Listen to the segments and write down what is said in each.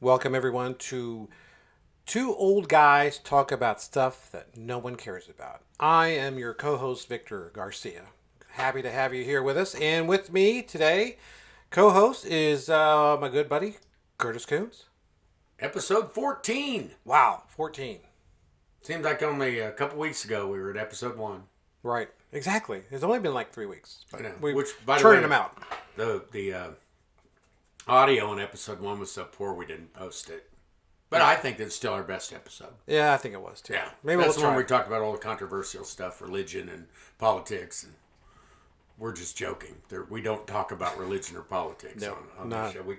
Welcome, everyone, to Two Old Guys Talk About Stuff That No One Cares About. I am your co host, Victor Garcia. Happy to have you here with us. And with me today, co host is my good buddy, Curtis Coons. Episode 14. Wow, 14. Seems like only a couple weeks ago we were at episode 1. Right, exactly. It's only been like 3 weeks. I know. We're Which, by the turning way, them out. The audio in episode 1 was so poor we didn't post it. But I think that's still our best episode. Yeah, I think it was too. Yeah. Maybe That's we'll the one try. we talked about all the controversial stuff, religion and politics. And we're just joking. We don't talk about religion or politics No, on not. this show. We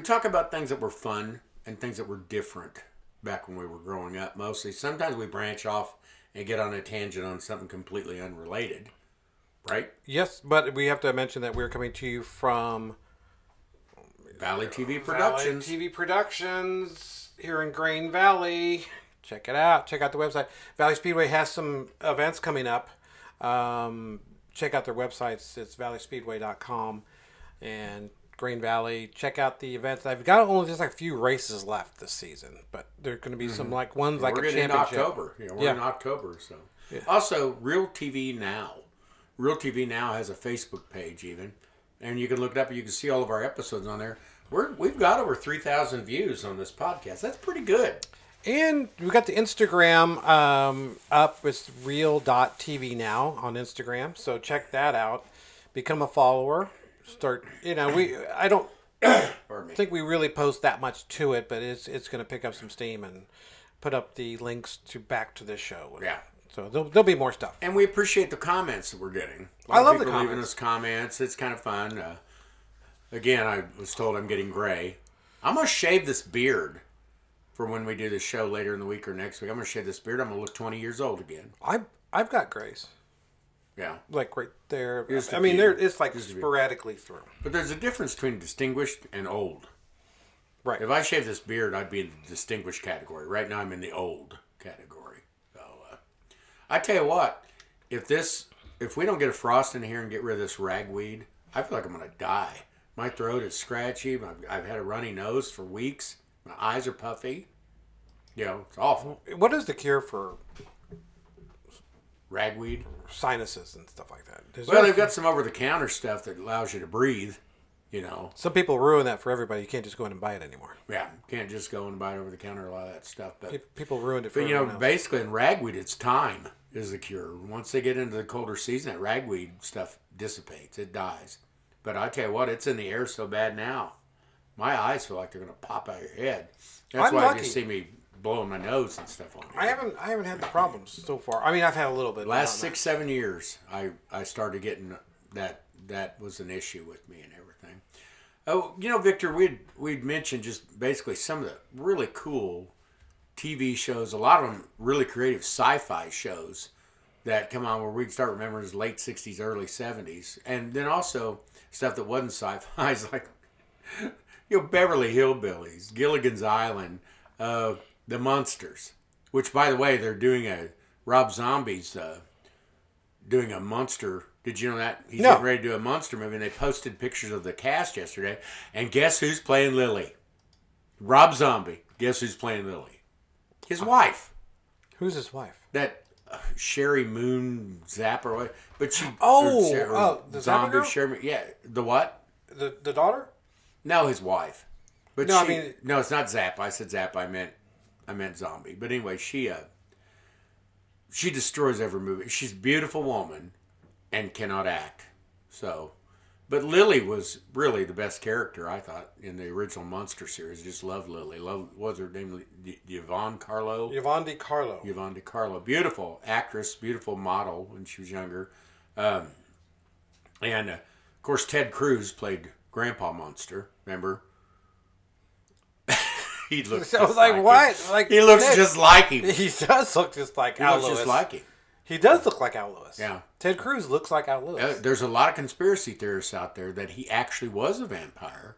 talk about things that were fun and things that were different back when we were growing up mostly. Sometimes we branch off and get on a tangent on something completely unrelated. Right? Yes, but we have to mention that we're coming to you from Valley TV Productions. Valley TV Productions here in Grain Valley. Check it out. Check out the website. Valley Speedway has some events coming up. Check out their websites. It's valleyspeedway.com and Grain Valley. Check out the events. I've got only just like a few races left this season, but there are going to be some like ones like We're a getting in championship. October. We're in October. So Also, Real TV Now. Real TV Now has a Facebook page even. And you can look it up and you can see all of our episodes on there. We've got over 3,000 views on this podcast. That's pretty good. And we've got the Instagram up. It's real.tv now on Instagram. So check that out. Become a follower. Start, I don't think we really post that much to it, but it's going to pick up some steam and put up the links back to this show. Yeah. So there'll be more stuff. And we appreciate the comments that we're getting. A I lot love of the people leaving comments. us comments. It's kind of fun. Again, I was told I'm getting gray. I'm going to shave this beard for when we do the show later in the week or next week. I'm going to shave this beard. I'm going to look 20 years old again. I've got grays. Yeah. Like right there. Just a I mean, few. it's like Just a few. sporadically through. But there's a difference between distinguished and old. Right. If I shave this beard, I'd be in the distinguished category. Right now, I'm in the old category. So, I tell you what, if we don't get a frost in here and get rid of this ragweed, I feel like I'm going to die. My throat is scratchy. I've had a runny nose for weeks. My eyes are puffy. It's awful. What is the cure for Ragweed. sinuses and stuff like that? Well, they've got some over-the-counter stuff that allows you to breathe. Some people ruin that for everybody. You can't just go in and buy it anymore. Yeah, can't just go and buy it over the counter, a lot of that stuff. But People ruined it for But everyone else. basically in ragweed, it's time is the cure. Once they get into the colder season, that ragweed stuff dissipates. It dies. But I tell you what, it's in the air so bad now. My eyes feel like they're going to pop out of your head. That's I'm why lucky. you see me blowing my nose and stuff on I haven't had the problems so far. I mean, I've had a little bit. Last but not 6-7 years, I started getting that was an issue with me and everything. Oh, Victor, we'd mentioned just basically some of the really cool TV shows, a lot of them really creative sci-fi shows that come on where we can start remembering as late 60s, early 70s. And then also stuff that wasn't sci-fi, like, Beverly Hillbillies, Gilligan's Island, The Munsters, which, by the way, they're doing Rob Zombie's doing a Munster. Did you know that? He's No. getting ready to do a Munster movie, and they posted pictures of the cast yesterday. And guess who's playing Lily? Rob Zombie. Guess who's playing Lily? His wife. Who's his wife? That Sherry Moon Zap or what? But she. The Zappa girl? Sherry. Yeah. The what? The daughter? No, his wife. But No, I she, mean- no, it's not Zap. I said Zap. I meant Zombie. But anyway, she destroys every movie. She's a beautiful woman and cannot act. So, but Lily was really the best character, I thought, in the original Monster series. Just loved Lily. What was her name? Yvonne Carlo? Yvonne DiCarlo. Yvonne DiCarlo. Beautiful actress, beautiful model when she was younger. And, of course, Ted Cruz played Grandpa Monster, remember? He looks I was just like, him. what? Like, He looks Ted- just like him. He does look just like He Al looks Lewis. just like him. He does look like Al Lewis. Yeah. Ted Cruz looks like Al Lewis. There's a lot of conspiracy theorists out there that he actually was a vampire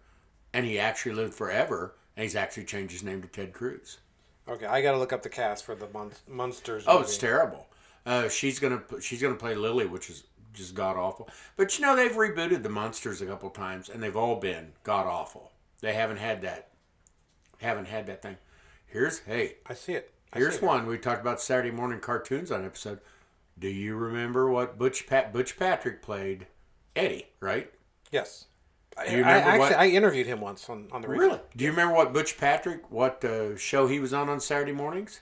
and he actually lived forever and he's actually changed his name to Ted Cruz. Okay, I got to look up the cast for the Munsters. Oh, movie. it's terrible. She's gonna play Lily, which is just god awful. But they've rebooted the Munsters a couple times and they've all been god awful. They haven't had that haven't had that thing. Hey, I see it. Here's one. We talked about Saturday morning cartoons on episode. Do you remember what Butch Patrick played? Eddie, right? Yes. Do you remember I interviewed him once on the radio. Really? Do you remember what Butch Patrick, what show he was on Saturday mornings?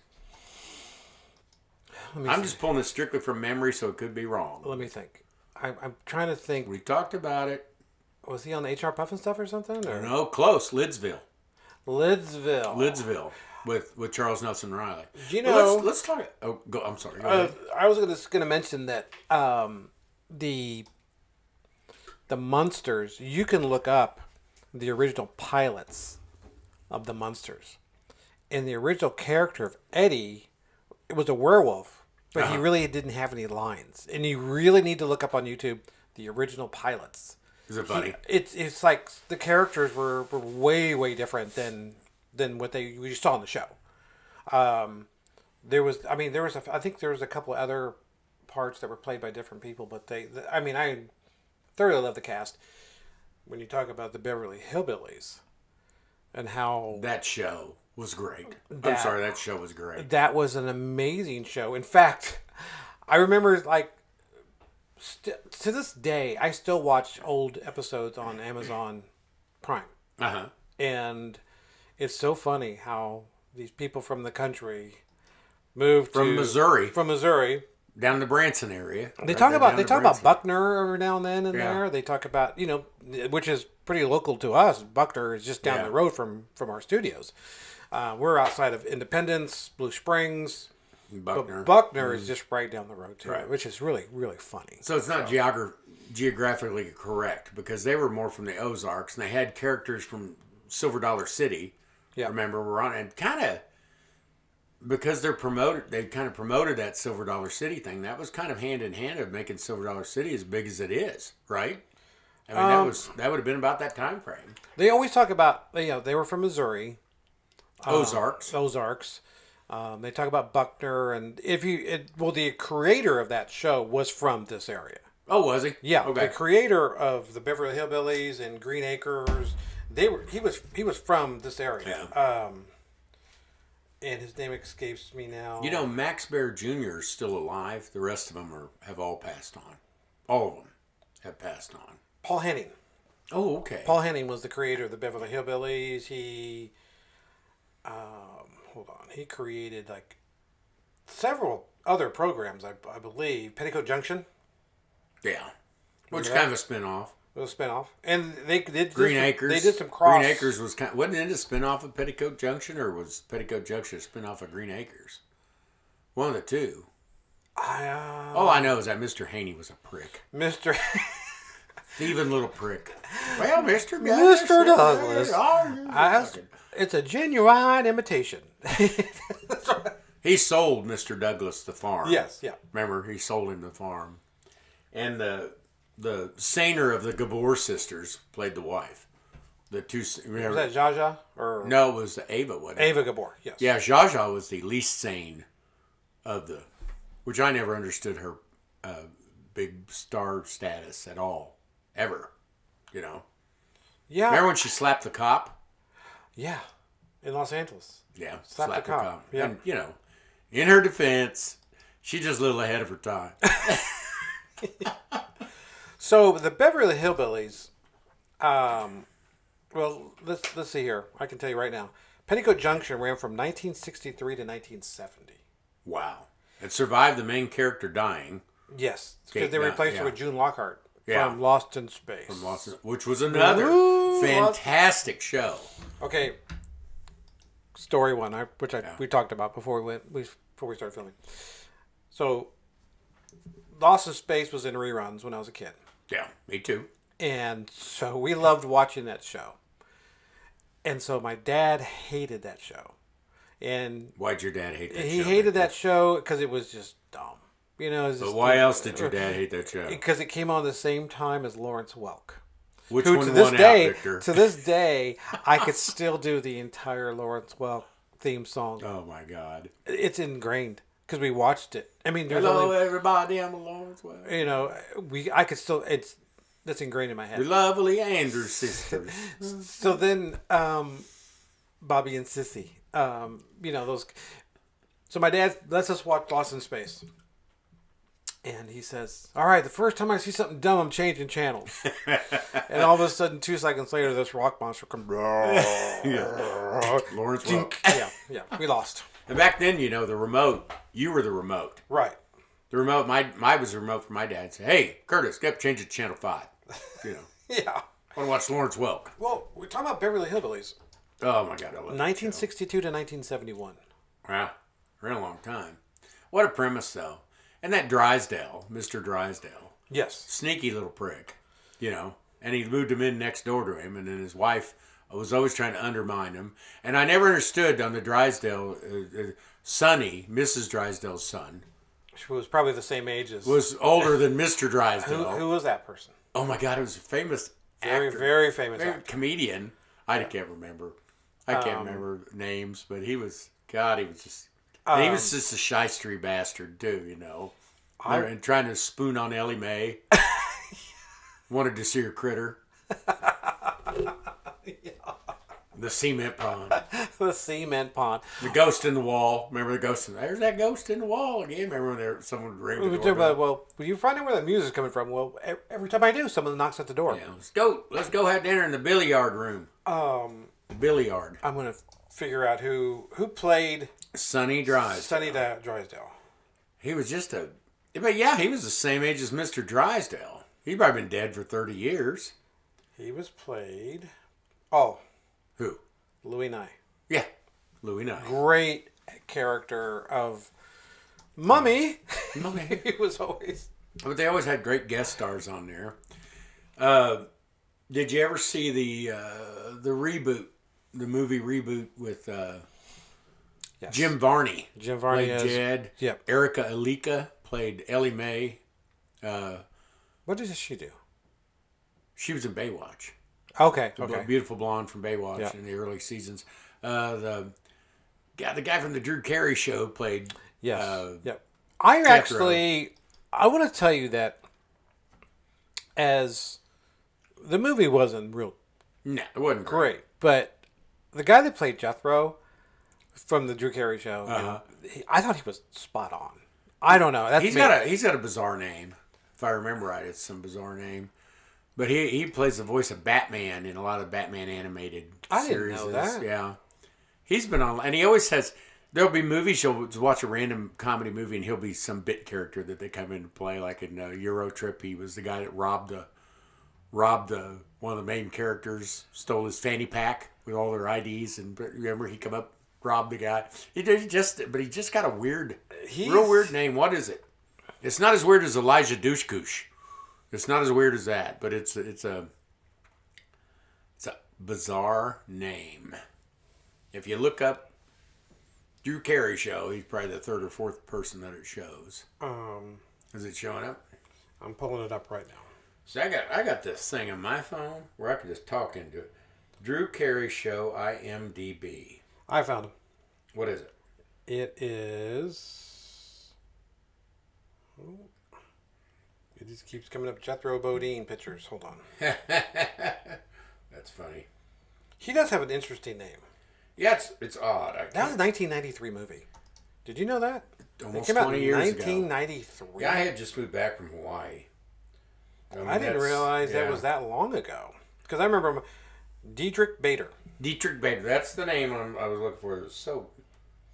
I'm just pulling this strictly from memory, so it could be wrong. Let me think. I'm trying to think. We talked about it. Was he on the HR Puffin stuff or something? Or? No, close. Lidsville. Lidsville. With Charles Nelson Riley. You know, let's talk. Oh, go. I'm sorry. Go ahead. I was going to mention that the Munsters. You can look up the original pilots of the Munsters, and the original character of Eddie, it was a werewolf, but he really didn't have any lines. And you really need to look up on YouTube the original pilots. Is it funny? It's like the characters were way different than what we saw on the show. There was I think there was a couple of other parts that were played by different people, but I thoroughly love the cast. When you talk about the Beverly Hillbillies and how that show was great. That show was great. That was an amazing show. In fact, I remember to this day, I still watch old episodes on Amazon Prime. And it's so funny how these people from the country moved from Missouri down the Branson area. They talk about Buckner every now and then in there. They talk about, which is pretty local to us. Buckner is just down the road from our studios. We're outside of Independence, Blue Springs. But Buckner is just right down the road too, which is really, really funny. So it's not geographically correct because they were more from the Ozarks and they had characters from Silver Dollar City. Yeah. Remember, we're on and kind of because they kind of promoted that Silver Dollar City thing. That was kind of hand in hand of making Silver Dollar City as big as it is, right? I mean, that would have been about that time frame. They always talk about they were from Missouri, Ozarks. They talk about Buckner, and the creator of that show was from this area. Oh, was he? Yeah, okay. The creator of the Beverly Hillbillies and Green Acres, he was from this area. Yeah. And his name escapes me now. Max Baer Jr. is still alive. The rest of them have all passed on. All of them have passed on. Paul Henning. Oh, okay. Paul Henning was the creator of the Beverly Hillbillies. He created several other programs, I believe. Petticoat Junction. Yeah. Which kind of a spinoff. It was a spinoff. And they did Green Acres. They did some cross. Green Acres wasn't it a spinoff of Petticoat Junction, or was Petticoat Junction a spinoff of Green Acres? One of the two. All I know is that Mr. Haney was a prick. Thieving little prick. Well, Mr. Douglas. It's a genuine imitation. He sold Mr. Douglas the farm. Yes, yeah. Remember, he sold him the farm. And the Sainer of the Gabor sisters played the wife. The two. Remember, was that Zsa or no? It was Ava. Wasn't it? Ava Gabor. Yes. Yeah, Zsa was the least sane of the, which I never understood her big star status at all, ever. Yeah. Remember when she slapped the cop? Yeah, in Los Angeles. Yeah, slapped the cop. Yeah. And in her defense, she's just a little ahead of her time. So the Beverly Hillbillies, let's see here. I can tell you right now. Petticoat Junction ran from 1963 to 1970. Wow. It survived the main character dying. Yes, because they replaced her with June Lockhart from Lost in Space. Which was another fantastic show. Okay. Story one, we talked about before we started filming. So, Lost in Space was in reruns when I was a kid. Yeah, me too. And so we loved watching that show. And so my dad hated that show. And why'd your dad hate that show? He hated that show because it was just dumb. But why else did your dad hate that show? Because it came on the same time as Lawrence Welk. Which one won out, Victor? To this day, I could still do the entire Lawrence Welk theme song. Oh my God! It's ingrained because we watched it. I mean, hello everybody, I'm Lawrence Welk. I could still. That's ingrained in my head. The lovely Andrews sisters. So then, Bobby and Sissy. Those. So my dad lets us watch Lost in Space. And he says, all right, the first time I see something dumb, I'm changing channels. And all of a sudden, 2 seconds later, this rock monster comes. Lawrence Welk. Yeah, we lost. And back then, the remote, you were the remote. Right. The remote, my was the remote for my dad. Say, hey, Curtis, get up, change it to Channel 5. Yeah. I want to watch Lawrence Welk. Well, we're talking about Beverly Hillbillies. Oh, my God. I love 1962 to 1971. Wow. Very long time. What a premise, though. And that Drysdale, Mr. Drysdale. Yes. Sneaky little prick, And he moved him in next door to him. And then his wife was always trying to undermine him. And I never understood on the Drysdale, Sonny, Mrs. Drysdale's son. She was probably the same age as... Was older than Mr. Drysdale. Who was that person? Oh, my God. It was a famous Very, actor. very famous actor. Comedian. I can't remember. I can't remember names. But he was just... he was just a shystery bastard, too, And trying to spoon on Ellie Mae. Wanted to see her critter. The cement pond. The cement pond. The ghost in the wall. Remember the ghost there's that ghost in the wall again. Remember when someone would ring the door? Well, you find out where that music's coming from. Well, every time I do, someone knocks at the door. Yeah, let's go have dinner in the billiard room. The billiard. I'm going to figure out who played... Sonny Drysdale. Sonny Drysdale. He was just but yeah, he was the same age as Mr. Drysdale. He'd probably been dead for 30 years. He was played... Oh. Who? Louis Nye. Yeah, Louis Nye. Great character of Mummy. Mummy. He was always... But they always had great guest stars on there. Did you ever see the reboot, the movie reboot with... Yes. Jim Varney. Jim Varney played Jed. Yep. Erica Alika played Ellie Mae. What did she do? She was in Baywatch. Okay. The beautiful blonde from Baywatch in the early seasons. The guy from the Drew Carey Show played. Yes. Yep. I want to tell you that as the movie wasn't real. No, it wasn't great. But the guy that played Jethro from the Drew Carey Show, I thought he was spot on. I don't know. He's got a bizarre name. If I remember right, it's some bizarre name. But he plays the voice of Batman in a lot of Batman animated series. I didn't know that. Yeah. He's been on, and he always has, there'll be movies, you'll watch a random comedy movie and he'll be some bit character that they come in to play. Like in Euro Trip, he was the guy that robbed one of the main characters, stole his fanny pack with all their IDs, and remember he come up, robbed the guy. He just got a real weird name. What is it? It's not as weird as Elijah Dushkush. It's not as weird as that, but it's a bizarre name. If you look up Drew Carey Show, he's probably the third or fourth person that it shows. Is it showing up? I'm pulling it up right now. So I got this thing on my phone where I can just talk into it. Drew Carey Show IMDb. I found him. What is it? It is... It just keeps coming up. Jethro Bodine pictures. Hold on. That's funny. He does have an interesting name. Yeah, it's odd. That was a 1993 movie. Did you know that? Almost it came 20 out in years 1993. ago. Yeah, I had just moved back from Hawaii. I didn't realize that was that long ago. Because I remember Dietrich Bader. Dietrich Bader. That's the name I was looking for. It was so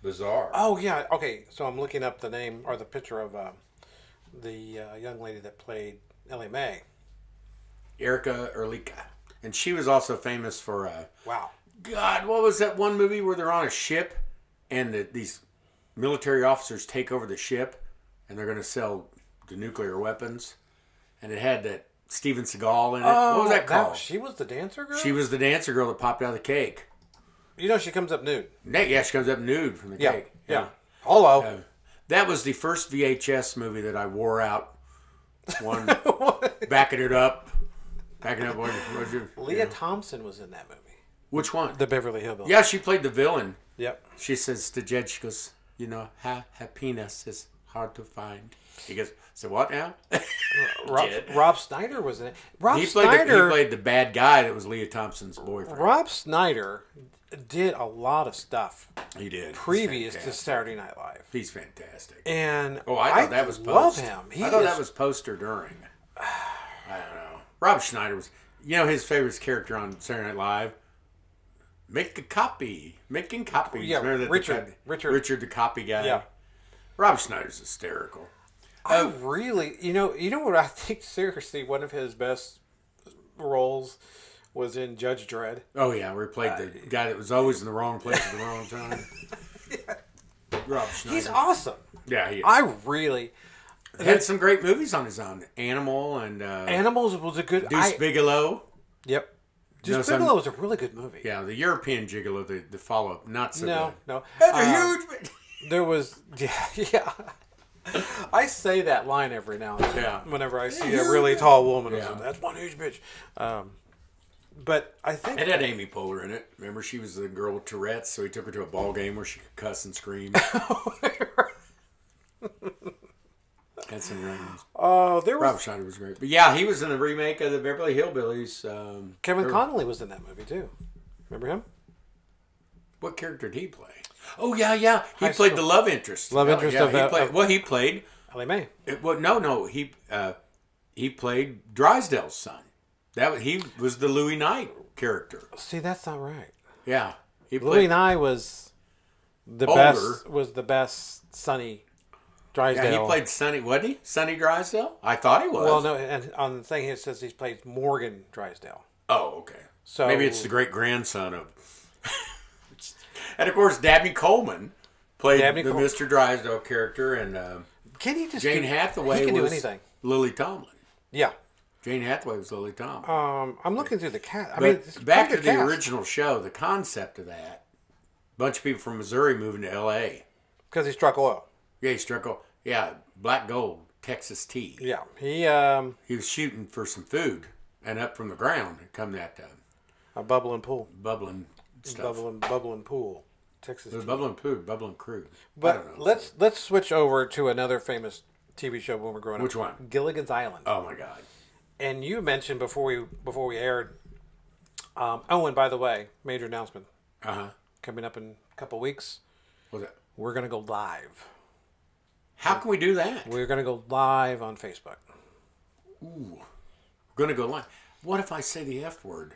bizarre. Oh, yeah. Okay, so I'm looking up the name or the picture of the young lady that played Ellie Mae. Erica Erlika. And she was also famous for... wow. God, what was that one movie where they're on a ship and these military officers take over the ship and they're going to sell the nuclear weapons? And it had that Steven Seagal in it. What was that called? She was the dancer girl? She was the dancer girl that popped out of the cake. You know, she comes up nude. Yeah, she comes up nude from the cake. Yeah. Hello. That was the first VHS movie that I wore out. Backing it up. Leah Thompson was in that movie. Which one? The Beverly Hillbillies. Yeah, she played the villain. Yep. She says to Jed, she goes, happiness is hard to find. He goes, so what now? Rob Schneider was in it. He played the bad guy that was Leah Thompson's boyfriend. Rob Schneider did a lot of stuff He did. previous to Saturday Night Live. He's fantastic. And I thought that was post. love him. I thought that was post or during. I don't know. Rob Schneider was, his favorite character on Saturday Night Live. Making copies. Yeah, Richard the copy guy. Yeah. Rob Schneider's hysterical. I really, you know what I think, seriously, one of his best roles was in Judge Dredd. Oh, yeah, where he played the guy that was always in the wrong place at the wrong time. Yeah. Rob Schneider. He's awesome. Yeah, he is. I really... Had some great movies on his own. Animal and... Animals was a good... Deuce Bigelow. Yep. Deuce Bigelow was a really good movie. Yeah, the European Gigolo, the follow-up, not so good. No. That's a huge... There was... Yeah. I say that line every now and then. Yeah. Whenever I see a really tall woman. Yeah. That's one huge bitch. But I think... It had Amy Poehler in it. Remember, she was the girl with Tourette's, so he took her to a ball game where she could cuss and scream. Had some great ones. Oh, there was... Rob Schneider was great. But yeah, he was in the remake of the Beverly Hillbillies. Kevin Connolly was in that movie, too. Remember him? What character did he play? Oh, yeah. He played the love interest. Love interest of... He played... Ellie Mae. No. He played Drysdale's son. He was the Louis Knight character. See, that's not right. Yeah. Louis Knight was the best. Was the best Sonny Drysdale. Yeah, he played Sonny. Wasn't he? Sonny Drysdale? I thought he was. Well, no. And on the thing it says he plays Morgan Drysdale. Oh, okay. So maybe it's the great grandson of. And of course, Dabney Coleman played Mr. Drysdale character, and can he just Jane Hathaway he can was do anything. Lily Tomlin. Yeah. Jane Hathaway was Lily Tomlin. I'm looking through the cast. I mean, back to the cast. original show, the concept of that, a bunch of people from Missouri moving to L.A. Because he struck oil. Yeah, he struck oil. Yeah, black gold, Texas tea. Yeah, he was shooting for some food, and up from the ground had come that a bubbling pool, bubbling stuff, bubbling pool, Texas. It was bubbling pool, bubbling crude. But let's switch over to another famous TV show when we're growing up. Which one? Gilligan's Island. Oh my God. And you mentioned before we aired. And by the way, major announcement. Coming up in a couple weeks. What's that? We're gonna go live. How can we do that? We're gonna go live on Facebook. Ooh, we're gonna go live. What if I say the F word,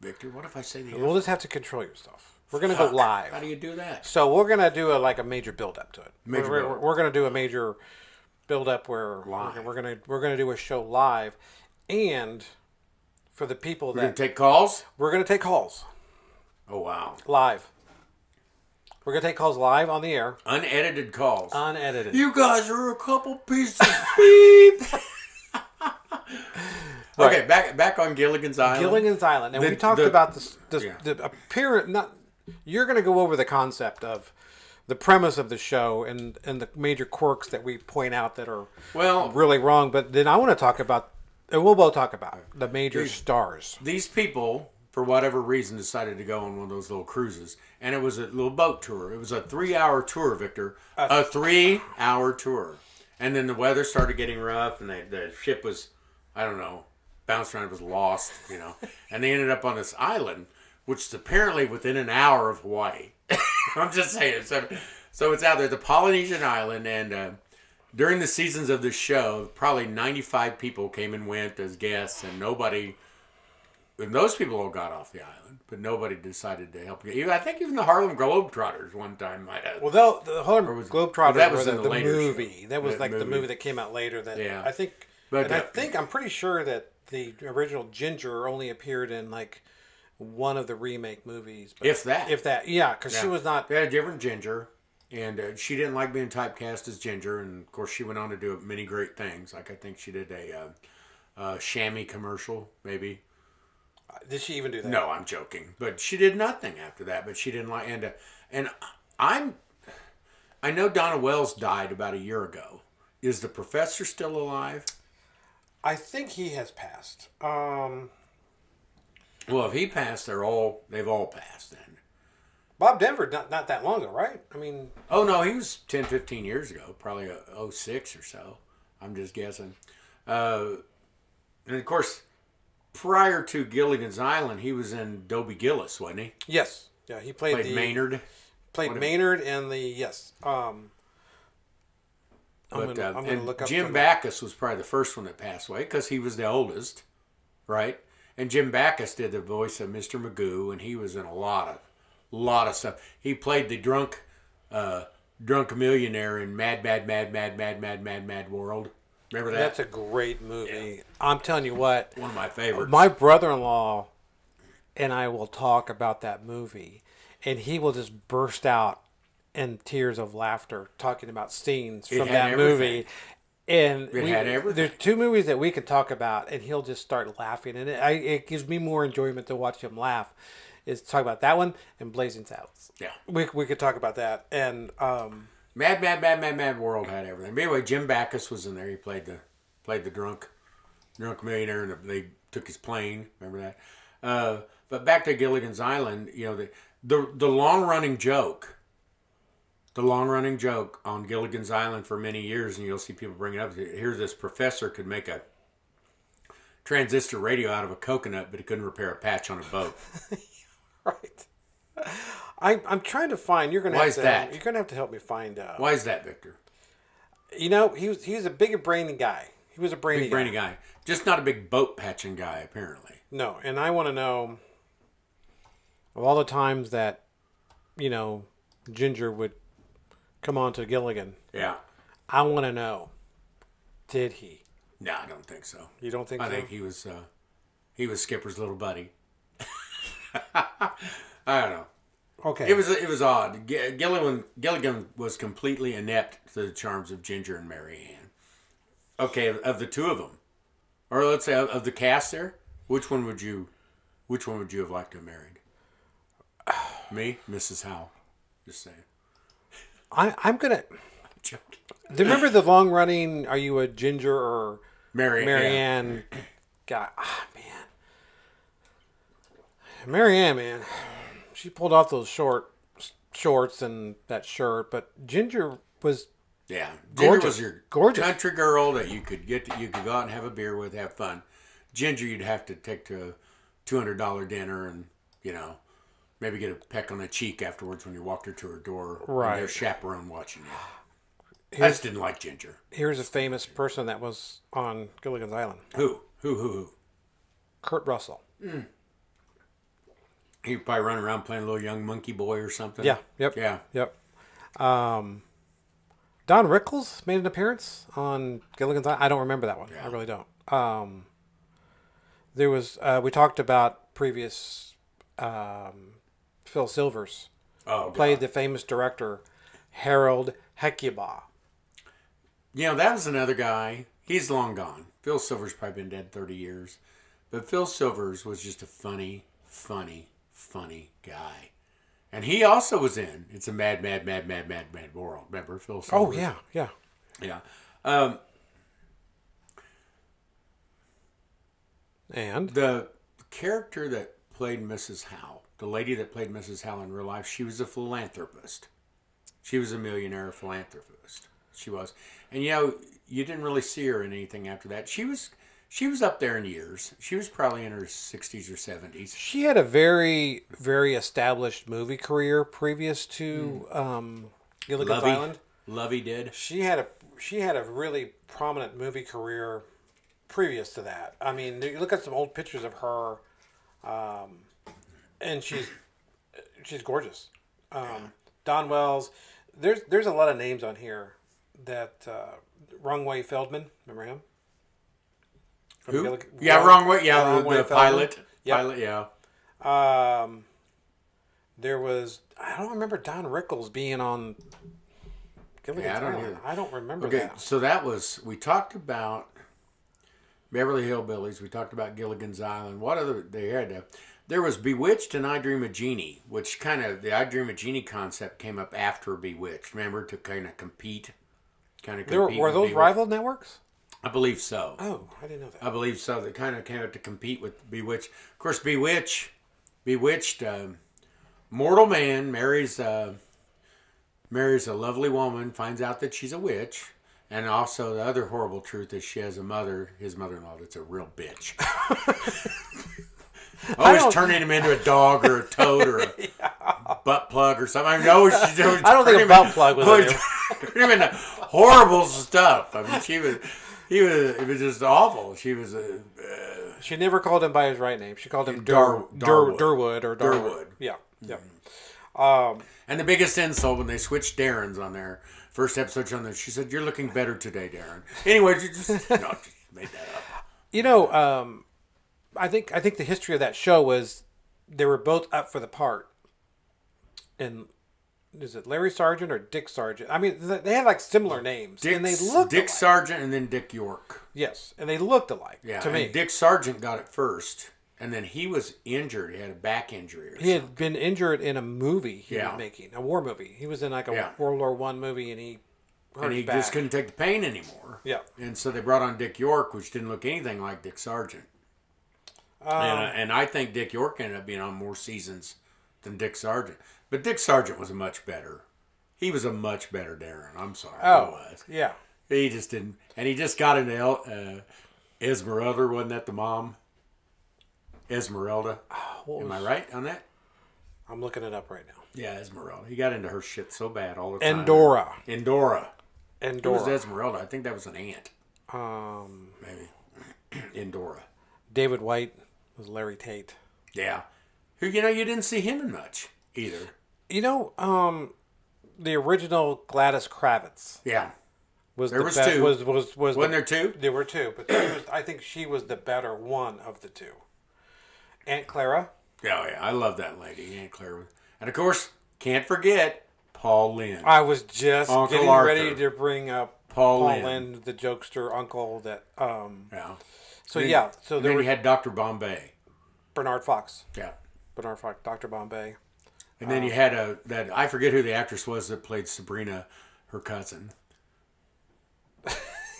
Victor? What if I say the F word? We'll just have to control your stuff. We're gonna go live. How do you do that? So we're gonna do a major build up to it. We're gonna do a major build up where we're gonna do a show live. And for the people we're going to take calls? We're going to take calls. Oh, wow. Live. We're going to take calls live on the air. Unedited calls. Unedited. You guys are a couple pieces of beep. Okay, back on Gilligan's Island. Gilligan's Island. And we talked about the appearance. You're going to go over the concept of the premise of the show and the major quirks that we point out that are really wrong. But then I want to talk about, and we'll both talk about the major stars. These people, for whatever reason, decided to go on one of those little cruises. And it was a little boat tour. It was a 3-hour tour, Victor. A 3-hour tour. And then the weather started getting rough, and the ship was, I don't know, bounced around, it was lost, And they ended up on this island, which is apparently within an hour of Hawaii. I'm just saying. So it's out there, the Polynesian island, and during the seasons of this show, probably 95 people came and went as guests, and those people all got off the island, but nobody decided to help. I think even the Harlem Globetrotters one time might have. Well, the Harlem Globetrotters that was in the movie. Show. That was like the movie that came out later. That I think, I'm pretty sure that the original Ginger only appeared in like one of the remake movies. But if that, yeah, because she was not. They had a different Ginger. And she didn't like being typecast as Ginger, and of course she went on to do many great things. Like I think she did a chamois commercial, maybe. Did she even do that? No, I'm joking. But she did nothing after that. But she didn't like, and I know Donna Wells died about a year ago. Is the professor still alive? I think he has passed. Well, if he passed, they've all passed then. Bob Denver, not that long ago, right? I mean... Oh, no, he was 10, 15 years ago. Probably 06 or so. I'm just guessing. And, of course, prior to Gilligan's Island, he was in Dobie Gillis, wasn't he? Yes. Yeah, he played Maynard. Played Maynard in the I'm gonna look up Jim Backus was probably the first one that passed away because he was the oldest, right? And Jim Backus did the voice of Mr. Magoo, and he was in a lot of stuff. He played the drunk millionaire in Mad World. Remember that? That's a great movie. Yeah. I'm telling you what, one of my favorites. My brother-in-law and I will talk about that movie, and he will just burst out in tears of laughter talking about scenes from that movie. And it had everything. There's two movies that we can talk about, and he'll just start laughing, and it gives me more enjoyment to watch him laugh. Is to talk about that one and Blazing Saddles. Yeah, we could talk about that. And Mad World had everything. But anyway, Jim Backus was in there. He played the drunk millionaire, and they took his plane. Remember that? But back to Gilligan's Island, the long running joke. The long-running joke on Gilligan's Island for many years, and you'll see people bring it up. Here's this professor could make a transistor radio out of a coconut, but he couldn't repair a patch on a boat. Right. I'm trying to find. You're going to have to help me find. Why is that, Victor? He was a big brainy guy. He was a brainy guy. Just not a big boat patching guy, apparently. No, and I want to know of all the times that Ginger would come on to Gilligan. Yeah. I want to know, did he? No, I don't think so. You don't think so? I think he was Skipper's little buddy. I don't know. Okay. It was odd. Gilligan was completely inept to the charms of Ginger and Mary Ann. Okay, of the two of them, or let's say of the cast there, which one would you have liked to have married? Me, Mrs. Howe. Just saying. I'm joking. Remember the long running? Are you a Ginger or Mary Ann guy? Ah, man, Mary Ann, man, she pulled off those shorts and that shirt, but Ginger was Ginger was your gorgeous country girl that you could go out and have a beer with, have fun. Ginger, you'd have to take to a $200 dinner and maybe get a peck on the cheek afterwards when you walked her to her door. Right. And their chaperone watching you. I just didn't like Ginger. Here's a famous person that was on Gilligan's Island. Who? Kurt Russell. Mm. He probably running around playing a little young monkey boy or something. Yeah. Yep. Yeah. Yep. Don Rickles made an appearance on Gilligan's Island. I don't remember that one. Yeah. I really don't. There was we talked about previous Phil Silvers played the famous director Harold Hecuba. That was another guy. He's long gone. Phil Silvers probably been dead 30 years. But Phil Silvers was just a funny guy. And he also was in It's a Mad World. Remember Phil Silvers? Oh, yeah. Yeah. And? The character that played Mrs. Howe, the lady that played Mrs. Howe in real life, she was a philanthropist. She was a millionaire philanthropist. She was. And you didn't really see her in anything after that. She was up there in years. She was probably in her 60s or 70s. She had a very, very established movie career previous to Gilligan's Island. Lovey did. She had a really prominent movie career previous to that. I mean, you look at some old pictures of her, and she's gorgeous. Don Wells. There's a lot of names on here that Wrong-Way Feldman. Remember him? Who? Wrong Way. Yeah, the pilot. Yep. Pilot. Yeah. There was. I don't remember Don Rickles being on Gilligan's Island. I don't remember that. Okay, so that was. We talked about Beverly Hillbillies. We talked about Gilligan's Island. What other they had? There was Bewitched and I Dream of Jeannie, which the I Dream of Jeannie concept came up after Bewitched. Remember, to kind of compete. Were those rival networks? I believe so. Oh, I didn't know that. I believe so. They kind of came out to compete with Bewitched. Of course, Bewitched, mortal man marries a lovely woman, finds out that she's a witch, and also the other horrible truth is she has a mother, his mother-in-law, that's a real bitch. Always turning him into a dog or a toad or butt plug or something. I know she was. I don't think a butt plug was in there. Him into horrible stuff. I mean, it was just awful. She was She never called him by his right name. She called him Darwood. Durwood or Darwood. Durwood. Yeah. Yeah. And the biggest insult when they switched Darren's on there, first episode on there, she said, "You're looking better today, Darren." Anyway, just made that up. I think the history of that show was they were both up for the part. And is it Larry Sargent or Dick Sargent? I mean, they had like similar names, and they looked Dick alike. Sargent and then Dick York. Yes, and they looked alike. Yeah, to me. Dick Sargent got it first, and then he was injured. He had a back injury. He had been injured in a movie he Yeah. was making, a war movie. He was in like a Yeah. World War I movie, and he hurt and he his back. just couldn't take the pain anymore. Yeah. And so they brought on Dick York, which didn't look anything like Dick Sargent. And I think Dick York ended up being on more seasons than Dick Sargent. But Dick Sargent was he was a much better Darren. I'm sorry. He was. Yeah. He just didn't. And he just got into Esmeralda, wasn't that the mom? Esmeralda. Am I right on that? I'm looking it up right now. Yeah, Esmeralda. He got into her shit so bad all the time. Endora. Who was Esmeralda? I think that was an aunt. Maybe. Endora. David White was Larry Tate. Yeah. Who, you didn't see him in much either. The original Gladys Kravitz. Yeah. Was There the was be- two. Wasn't there two? There were two, but I think she was the better one of the two. Aunt Clara. Yeah. I love that lady, Aunt Claire. And of course, can't forget Paul Lynde. I was just Uncle getting Arthur. ready to bring up Paul Lynde, the jokester uncle. That Yeah. So Then- yeah, so And there then was you had Dr. Bombay. Bernard Fox. Yeah. Bernard Fox, Dr. Bombay. And then you had I forget who the actress was that played Sabrina, her cousin.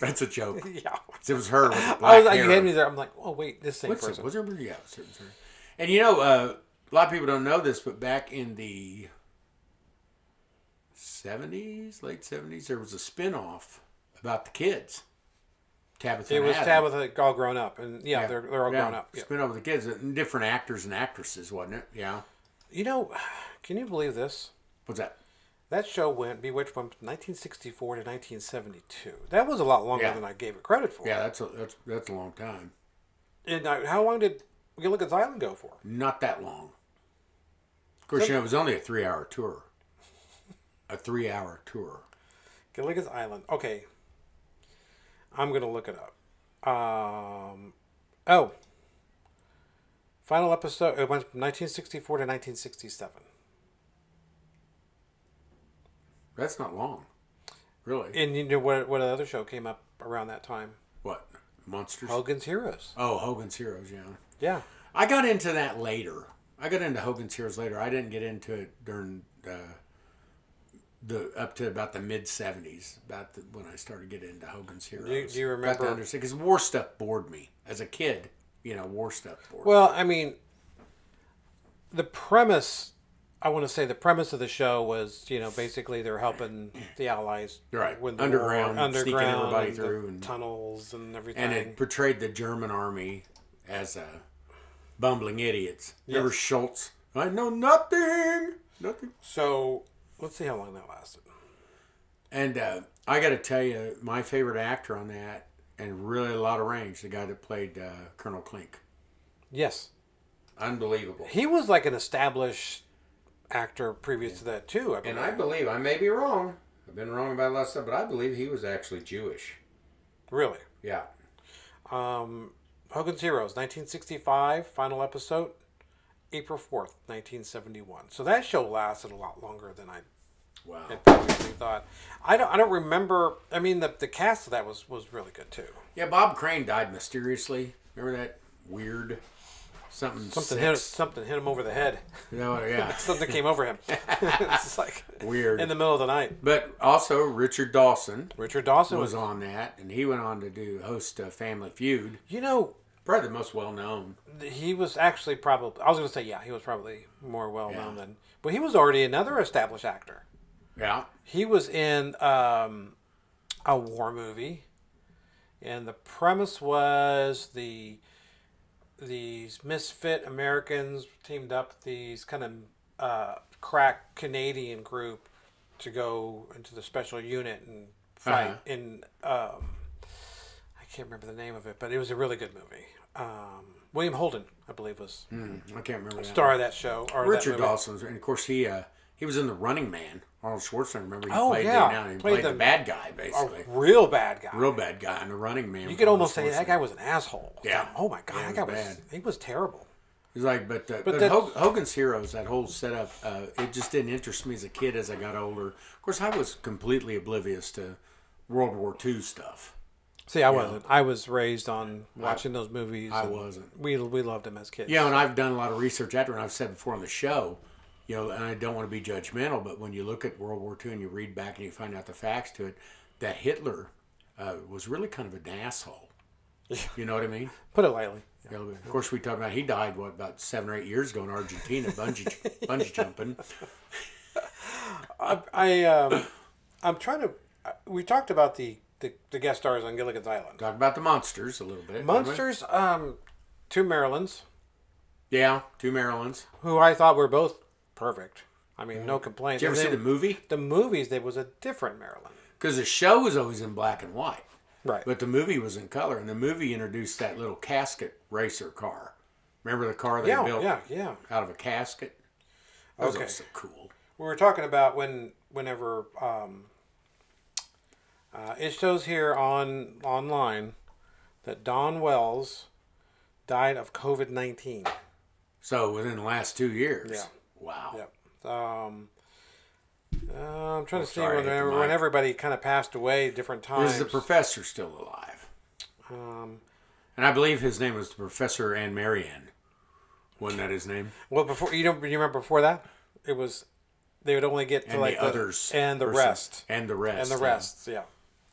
That's a joke. Yeah. It was her with the black hair. You had me there. I'm like, oh wait, this same person. Was there? Yeah. It was her. And a lot of people don't know this, but back in the 70s, late 70s, there was a spin-off about the kids. Tabitha It and was Adam. Tabitha all grown up, and they're all grown up. Yeah. Spin-off with the kids, and different actors and actresses, wasn't it? Yeah. Can you believe this? What's that? That show Bewitched went from 1964 to 1972. That was a lot longer than I gave it credit for. Yeah, that's a long time. And how long did Gilligan's Island go for? Not that long. Of course, it was only a 3-hour tour. A 3-hour tour. Gilligan's Island. Okay. I'm going to look it up. Final episode, it went from 1964 to 1967. That's not long. Really. And you know what other show came up around that time? What? Monsters? Hogan's Heroes. Oh, Hogan's Heroes, yeah. Yeah. I got into that later. I got into Hogan's Heroes later. I didn't get into it during up to about the mid 70s, when I started getting into Hogan's Heroes. Do you remember? Because war stuff bored me as a kid. War stuff bored me. Well, I mean, the premise. I want to say the premise of the show was, basically they're helping the Allies win the underground, war, sneaking everybody and through, the and tunnels and everything. And it portrayed the German army as bumbling idiots. Yes. Remember Schultz? I know nothing. So let's see how long that lasted. And I got to tell you, my favorite actor on that, and really a lot of range, the guy that played Colonel Klink. Yes. Unbelievable. He was like an established actor previous to that too. And I believe, I may be wrong. I've been wrong about a lot of stuff, but I believe he was actually Jewish. Really? Yeah. Hogan's Heroes, 1965, final episode, April 4th, 1971. So that show lasted a lot longer than I had previously thought. I don't remember. I mean, the cast of that was really good too. Yeah, Bob Crane died mysteriously. Remember that weird something hit him over the head. Yeah. Something came over him. It's like weird in the middle of the night. But also Richard Dawson was on that, and he went on to host Family Feud. Probably the most well known. He was actually probably. I was going to say he was probably more well known than. But he was already another established actor. Yeah. He was in a war movie, and the premise was these misfit Americans teamed up with these kind of crack Canadian group to go into the special unit and fight in. I can't remember the name of it, but it was a really good movie. William Holden, I believe, was I can't remember that star of that show. Or Richard that movie. Dawson, and of course he was in The Running Man. Arnold Schwarzenegger, remember he Oh, played yeah. he played the bad guy basically. A real bad guy. Real bad guy in The Running Man. You could almost say that guy was an asshole. Yeah. Oh my god, Yeah, that guy was was. He was terrible. He's like, but Hogan's Heroes, that whole setup, it just didn't interest me as a kid. As I got older, of course, I was completely oblivious to World War II stuff. See, I wasn't. I was raised on watching those movies. I wasn't. We loved them as kids. Yeah, and I've done a lot of research after, and I've said before on the show, and I don't want to be judgmental, but when you look at World War II and you read back and you find out the facts to it, that Hitler was really kind of an asshole. You know what I mean? Put it lightly. Yeah. Of course, we talked about he died about 7 or 8 years ago in Argentina, bungee jumping. I'm trying to. We talked about the guest stars on Gilligan's Island. Talk about the monsters a little bit. Monsters. Two Marilyns. Yeah, two Marilyns. Who I thought were both perfect. I mean, no complaints. Did you ever see the movie? The movies, there was a different Marilyn. Because the show was always in black and white. Right. But the movie was in color, and the movie introduced that little casket racer car. Remember the car they built out of a casket? That was so cool. We were talking about whenever it shows here online that Don Wells died of COVID-19. So within the last 2 years. Yeah. Wow. Yep. I'm trying to see when everybody kind of passed away at different times. Is the professor still alive? And I believe his name was Professor Anne Marianne. Wasn't that his name? Well, before you remember before that, it was they would only get to the others and the rest and the rest and the rest. Yeah,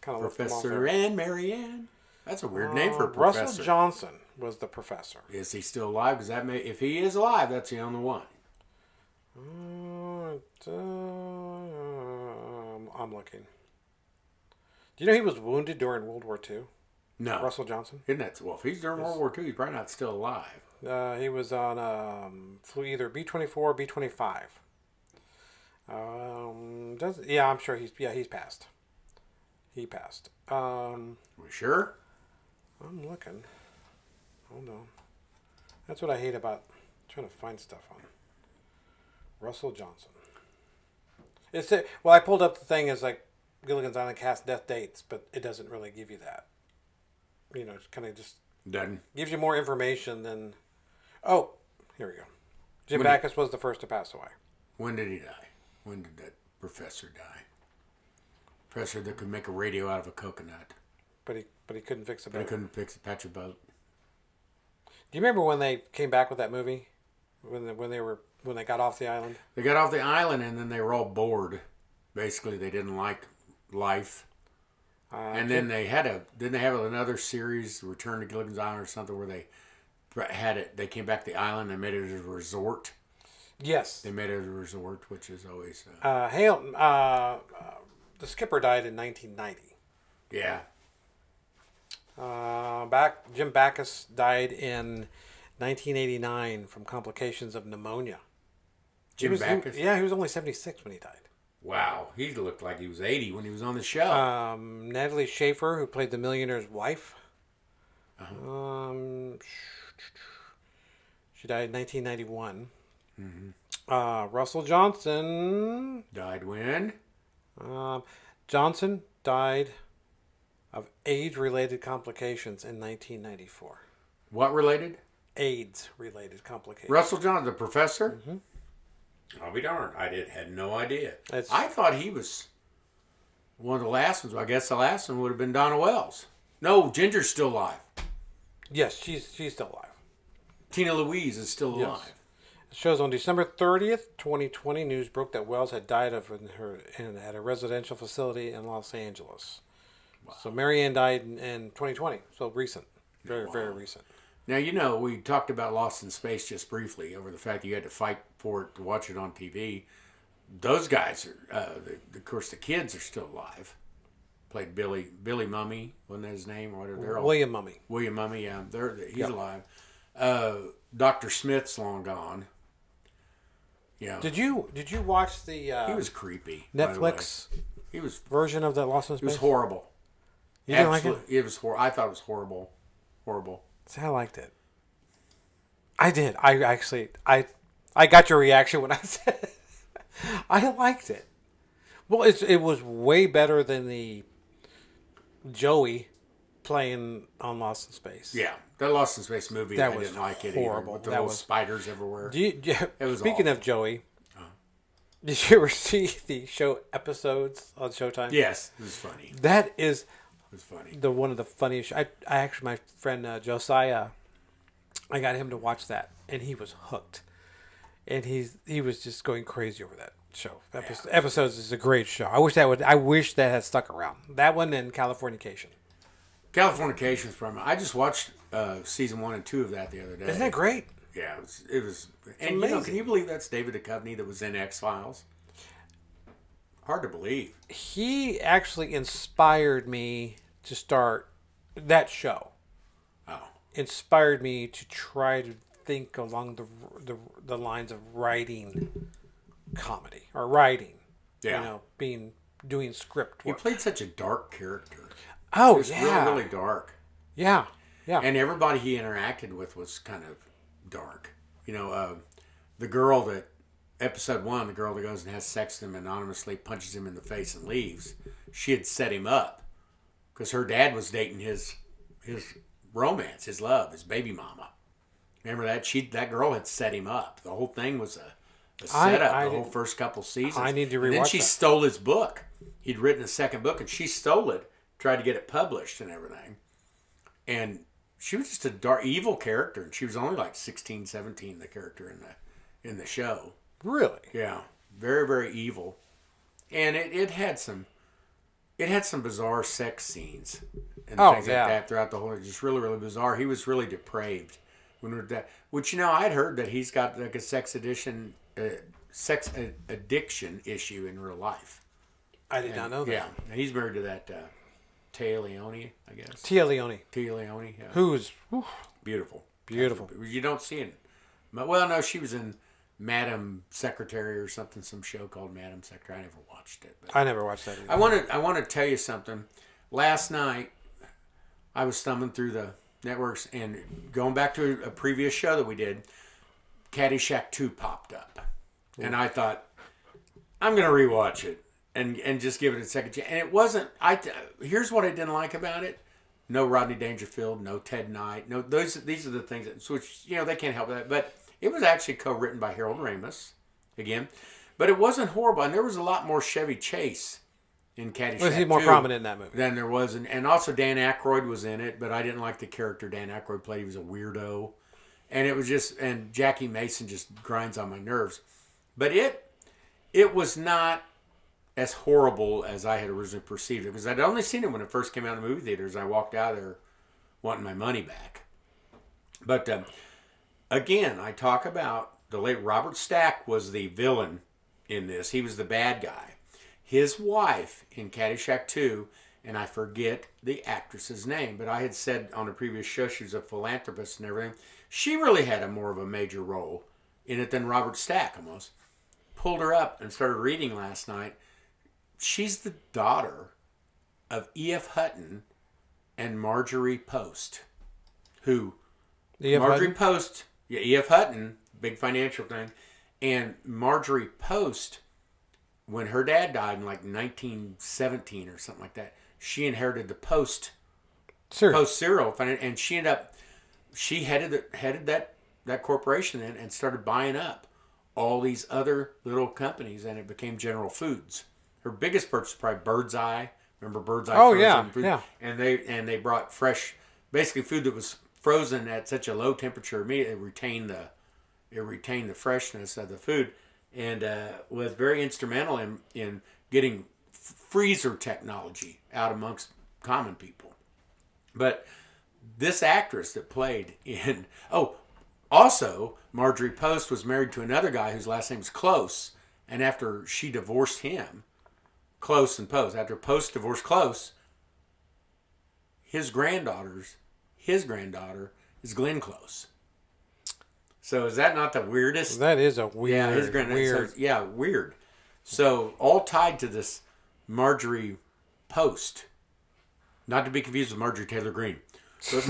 kind of Professor Anne Marianne. That's a weird name for a professor. Russell Johnson was the professor. Is he still alive? Because if he is alive, that's the only one. I'm looking. Do you know he was wounded during World War II? No. Russell Johnson? Isn't that... Well, if he's during World War II, he's probably not still alive. He was on... flew either B-24 or B-25. I'm sure he's passed. He passed. We sure? I'm looking. Hold on. That's what I hate about trying to find stuff on Russell Johnson. I pulled up the thing as like Gilligan's Island cast death dates, but it doesn't really give you that. You know, it's kind of just doesn't gives you more information than. Oh, here we go. Jim Backus was the first to pass away. When did he die? When did that professor die? Professor that could make a radio out of a coconut. But he couldn't fix a boat. He couldn't patch a boat. Do you remember when they came back with that movie? When they got off the island? They got off the island and then they were all bored. Basically, they didn't like life. And then they didn't they have another series, Return to Gilligan's Island or something, where they had it. They came back to the island and made it a resort. Yes, they made it a resort, which is always. The skipper died in 1990. Yeah. Jim Backus died in 1989 from complications of pneumonia. Jim Backus? He was only 76 when he died. Wow, he looked like he was 80 when he was on the show. Natalie Schaefer, who played the millionaire's wife, she died in 1991. Mm-hmm. Russell Johnson died when? Johnson died of AIDS-related complications in 1994. What related? AIDS-related complications. Russell Johnson, the professor? Mm-hmm. I'll be darned. I had no idea. It's, I thought he was one of the last ones. I guess the last one would have been Donna Wells. No, Ginger's still alive. Yes, she's still alive. Tina Louise is still alive. Yes. It shows on December 30th, 2020, news broke that Wells had died at a residential facility in Los Angeles. Wow. So Marianne died in 2020, so recent. Very, very recent. Now, you know, we talked about Lost in Space just briefly over the fact that you had to fight for it to watch it on TV. Those guys are, of course, the kids are still alive. Played Billy Mummy, wasn't that his name? Or whatever. They're all, William Mummy. William Mummy, yeah. He's alive. Dr. Smith's long gone. Yeah. Did you watch the He was creepy. By the way. Netflix He was. version of the Lost in It Space? was horrible. You didn't like it? It was horrible. I thought it was horrible. Horrible. See, I liked it. I did. I got your reaction when I said it. I liked it. Well, it was way better than the Joey playing on Lost in Space. Yeah, that Lost in Space movie. That I was didn't like it horrible. either. With the That little was- spiders everywhere. It was speaking awful. of Joey, did you ever see the show episodes on Showtime? Yes, it was funny. That is It was funny. one of the funniest. I actually, my friend Josiah, I got him to watch that, and he was hooked, and he was just going crazy over that show. Episodes is a great show. I wish that had stuck around. That one and Californication. Californication is probably. I just watched season 1 and 2 of that the other day. Isn't that great? Yeah, it was. And amazing. can you believe that's David Duchovny that was in X-Files? Hard to believe. He actually inspired me to start that show. Oh, Inspired me to try to think along the lines of writing comedy or writing. yeah. You know, doing script He work. played such a dark character. Oh It was yeah, really, really dark. yeah. And everybody he interacted with was kind of dark. You know, the girl that, episode 1, the girl that goes and has sex with him anonymously, punches him in the face and leaves, she had set him up because her dad was dating his romance, his love, his baby mama. Remember that? That girl had set him up. The whole thing was a setup, the whole first couple seasons. I need to And then rewatch she that. stole his book. He'd written a second book, and she stole it, tried to get it published and everything. And she was just a dark, evil character, and she was only like 16, 17, the character in the show. Really? Yeah, very, very evil, and it had some bizarre sex scenes and things yeah. like that throughout the whole. Just really, really bizarre. He was really depraved when we're that. Which I'd heard that he's got like a sex addiction issue in real life. I did not know that. Yeah, and he's married to that Tia Leone, I guess. Tia Leone, Tia Leone, yeah. who's Beautiful. beautiful. You don't see it. Well, no, she was in Madam Secretary or something, some show called Madam Secretary. I never watched it. But I never watched that either. I want to tell you something. Last night, I was thumbing through the networks and going back to a previous show that we did, Caddyshack 2 popped up. And I thought, I'm going to rewatch it and just give it a second chance. And it wasn't, here's what I didn't like about it. No Rodney Dangerfield, no Ted Knight. No, these are the things which they can't help that. But it was actually co-written by Harold Ramis, again. But it wasn't horrible. And there was a lot more Chevy Chase in Caddyshack Was he more 2 prominent in that movie? than there was. And also Dan Aykroyd was in it, but I didn't like the character Dan Aykroyd played. He was a weirdo. And it was just, and Jackie Mason just grinds on my nerves. But it was not as horrible as I had originally perceived it, because I'd only seen it when it first came out in the movie theaters. I walked out there wanting my money back. But again, I talk about the late Robert Stack was the villain in this. He was the bad guy. His wife in Caddyshack 2, and I forget the actress's name, but I had said on a previous show she was a philanthropist and everything. She really had more of a major role in it than Robert Stack almost. Pulled her up and started reading last night. She's the daughter of E.F. Hutton and Marjorie Post, who Marjorie Post, yeah, E.F. Hutton, big financial thing, and Marjorie Post, when her dad died in like 1917 or something like that, she inherited the Post cereal, and she headed that corporation then and started buying up all these other little companies, and it became General Foods. Her biggest purchase was probably Bird's Eye. Remember Bird's Eye? Oh yeah, food? yeah. And they brought fresh, basically food that was frozen at such a low temperature. Immediately it retained the freshness of the food, and was very instrumental in getting freezer technology out amongst common people. But this actress that played in also Marjorie Post was married to another guy whose last name is Close, and after she divorced him, Close and Post, after Post divorced Close, his granddaughter is Glenn Close. So is that not the weirdest? That is a weird, Yeah, his granddad. weird. So, yeah, weird. So all tied to this Marjorie Post, not to be confused with Marjorie Taylor Greene. So it's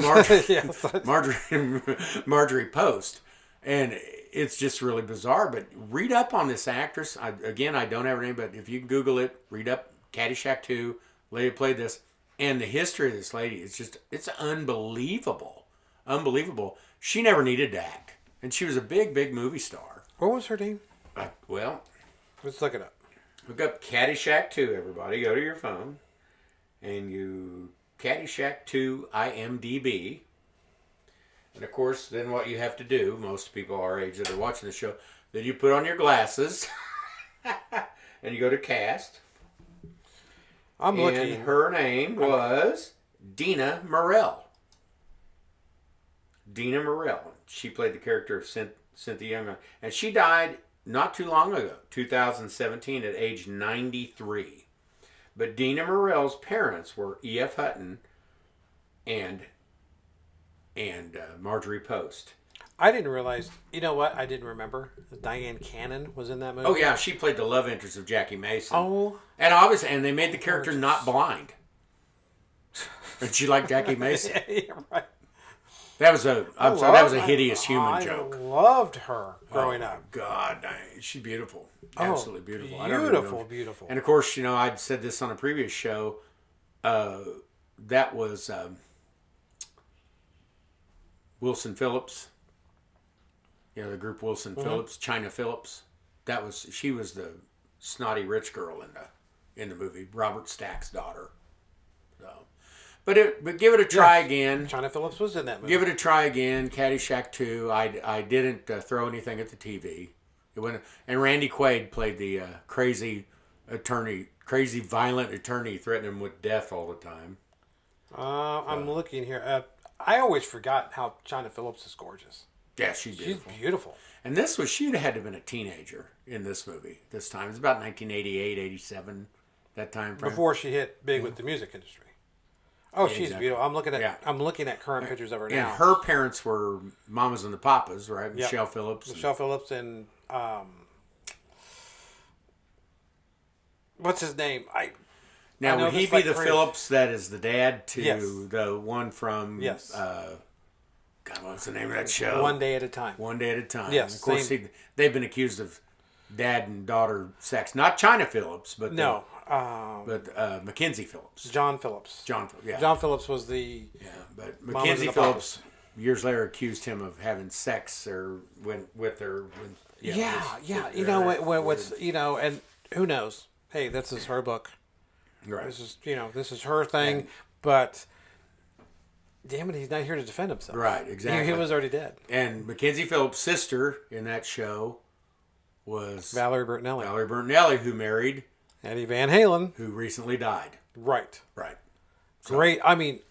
Marjorie Post, and it's just really bizarre. But read up on this actress. I don't have her name, but if you Google it, read up Caddyshack 2. Lady played this, and the history of this lady is it's unbelievable, unbelievable. She never needed to act, and she was a big movie star. What was her name? Well, let's look it up. Look up Caddyshack 2. Everybody, go to your phone, and you Caddyshack 2 IMDb. And of course, then what you have to do, most people our age that are watching the show, then you put on your glasses and you go to cast. I'm looking. And her name was Dina Morell. Dina Morell. She played the character of Cynthia Young. And she died not too long ago, 2017, at age 93. But Dina Morell's parents were E.F. Hutton and Marjorie Post. I didn't realize. You know what? I didn't remember. Diane Cannon was in that movie. Oh yeah, she played the love interest of Jackie Mason. Oh, and they made the character not blind. And she liked Jackie Mason. Yeah, right. That was a hideous human joke. I loved her growing up. God, she's beautiful. Oh, Absolutely beautiful. Beautiful. And of course, I'd said this on a previous show. That was Wilson Phillips. The group Wilson Phillips, China Phillips. She was the snotty rich girl in the movie, Robert Stack's daughter. So, but give it a try again. China Phillips was in that movie. Give it a try again. Caddyshack 2. I didn't throw anything at the TV. And Randy Quaid played the crazy violent attorney threatening him with death all the time. I'm looking here. I always forgot how China Phillips is gorgeous. Yeah, she's beautiful. She's beautiful. And she'd had to have been a teenager in this movie this time. It was about 1988, 87, that time frame. Before she hit big with the music industry. Oh, she's exactly. beautiful. I'm looking at current pictures of her now. And her parents were Mamas and the Papas, right? Yep. Michelle Phillips. Michelle Phillips and what's his name? Now, would he be the Phillips that is the dad to the one from... Yes. God, what's the name of that show? One Day at a Time. One Day at a Time. Yes. Of course, they've been accused of dad and daughter sex. Not China Phillips, but... No. Mackenzie Phillips. John Phillips. John Phillips was the... Yeah, but Mackenzie Phillips years later accused him of having sex with her. And who knows? Hey, this is her book. Right. This is her thing, but damn it, he's not here to defend himself. Right, exactly. He was already dead. And Mackenzie Phillips' sister in that show was Valerie Bertinelli. Valerie Bertinelli, who married Eddie Van Halen, who recently died. Right. So, great. I mean,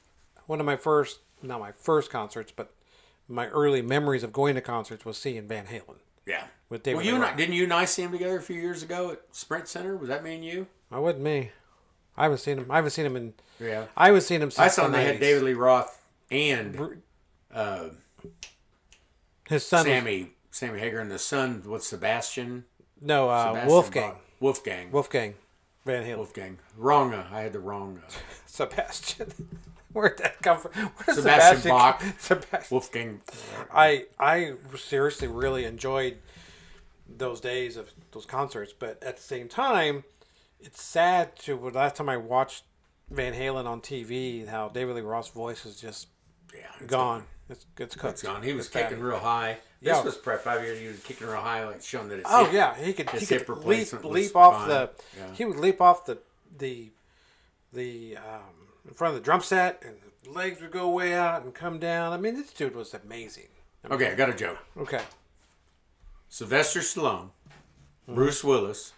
one of my first, not my first concerts, but my early memories of going to concerts was seeing Van Halen. Yeah. With David. Well, didn't you and I see him together a few years ago at Sprint Center? Was that me and you? That wasn't me. I haven't seen him in. Yeah. I haven't seen him since I saw him. They had David Lee Roth and his son, Sammy Hagar, and the son. What's Sebastian? No, Wolfgang Van Halen. Wolfgang. Wrong. I had the wrong. Sebastian. Where'd that come from? Where's Sebastian Bach. Sebastian. Wolfgang. I seriously really enjoyed those days of those concerts, but at the same time, it's sad to last time I watched Van Halen on TV, how David Lee Roth's voice is just gone. It's cooked. It's gone. He was kicking real high. This was probably 5 years. He was kicking real high, like showing that his he could replacement leap off the. Yeah. He would leap off the in front of the drum set, and legs would go way out and come down. I mean, this dude was amazing. Okay, I got a joke. Okay. Sylvester Stallone, Bruce Willis,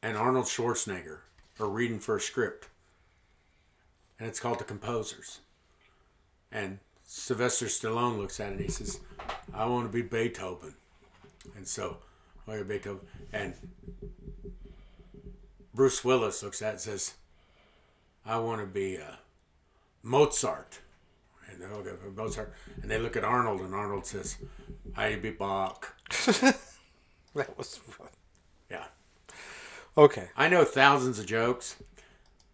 and Arnold Schwarzenegger are reading for a script, and it's called The Composers. And Sylvester Stallone looks at it and he says, "I want to be Beethoven." And so, you're Beethoven. And Bruce Willis looks at it and says, "I want to be Mozart." And they all go for Mozart. And they look at Arnold, and Arnold says, I'd be Bach. That was fun. Yeah. Okay. I know thousands of jokes.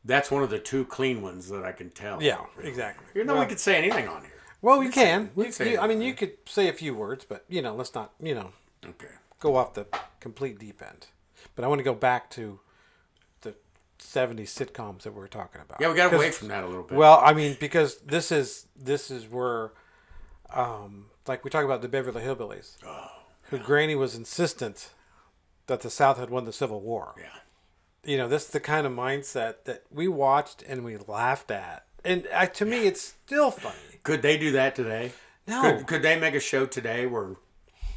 That's one of the 2 clean ones that I can tell. Yeah, exactly. You know, we could say anything on here. Well, we can. I mean, anything. you could say a few words, but, let's not, Okay. go off the complete deep end. But I want to go back to the 70s sitcoms that we were talking about. Yeah, we got away from that a little bit. Well, I mean, because this is where, like we talk about the Beverly Hillbillies, who Granny was insistent that the South had won the Civil War. Yeah. This is the kind of mindset that we watched and we laughed at. And to me, it's still funny. Could they do that today? No. Could they make a show today where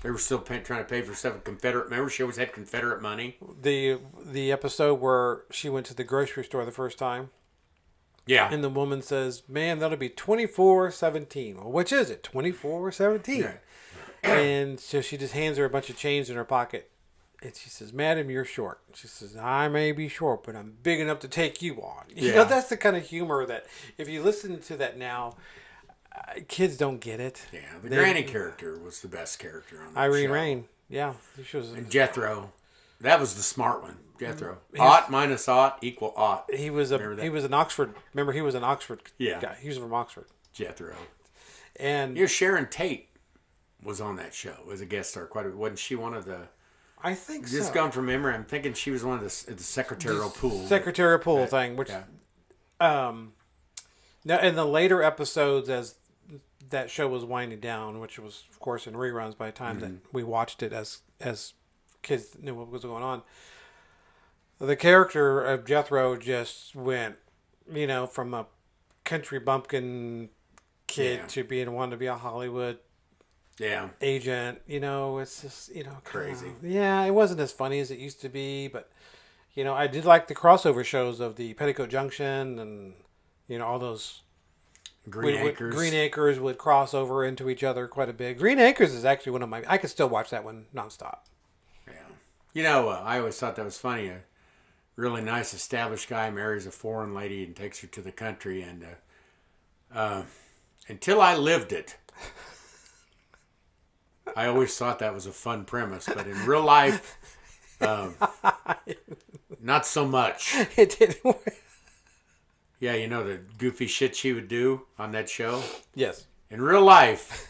they were still trying to pay for stuff with Confederate? Remember, she always had Confederate money. The episode where she went to the grocery store the first time. Yeah. And the woman says, "Man, that'll be $24.17." Well, which is it? $24.17. Yeah. And so she just hands her a bunch of change in her pocket. And she says, "Madam, you're short." She says, "I may be short, but I'm big enough to take you on." That's the kind of humor that if you listen to that now, kids don't get it. Yeah, the Granny character was the best character on that Irene show. Rain. Yeah. She was, And Jethro. That was the smart one. Jethro. Ought minus ought equal ought. he was an Oxford. Remember, he was an Oxford Yeah. guy. He was from Oxford. Jethro. And Sharon Tate was on that show as a guest star. Wasn't she one of the... I think so. Just going from memory, I'm thinking she was one of the secretarial pool. Secretarial pool thing, which, now in the later episodes, as that show was winding down, which was, of course, in reruns by the time that we watched it as kids knew what was going on, the character of Jethro just went, from a country bumpkin kid to wanting to be a Hollywood agent. It's just, Crazy. Yeah, it wasn't as funny as it used to be, but, I did like the crossover shows of the Petticoat Junction and, all those... Green Acres. Green Acres would cross over into each other quite a bit. Green Acres is actually one of my... I could still watch that one nonstop. Yeah. I always thought that was funny. A really nice established guy marries a foreign lady and takes her to the country. And until I lived it, I always thought that was a fun premise. But in real life, not so much. It didn't work. Yeah, the goofy shit she would do on that show? Yes. In real life,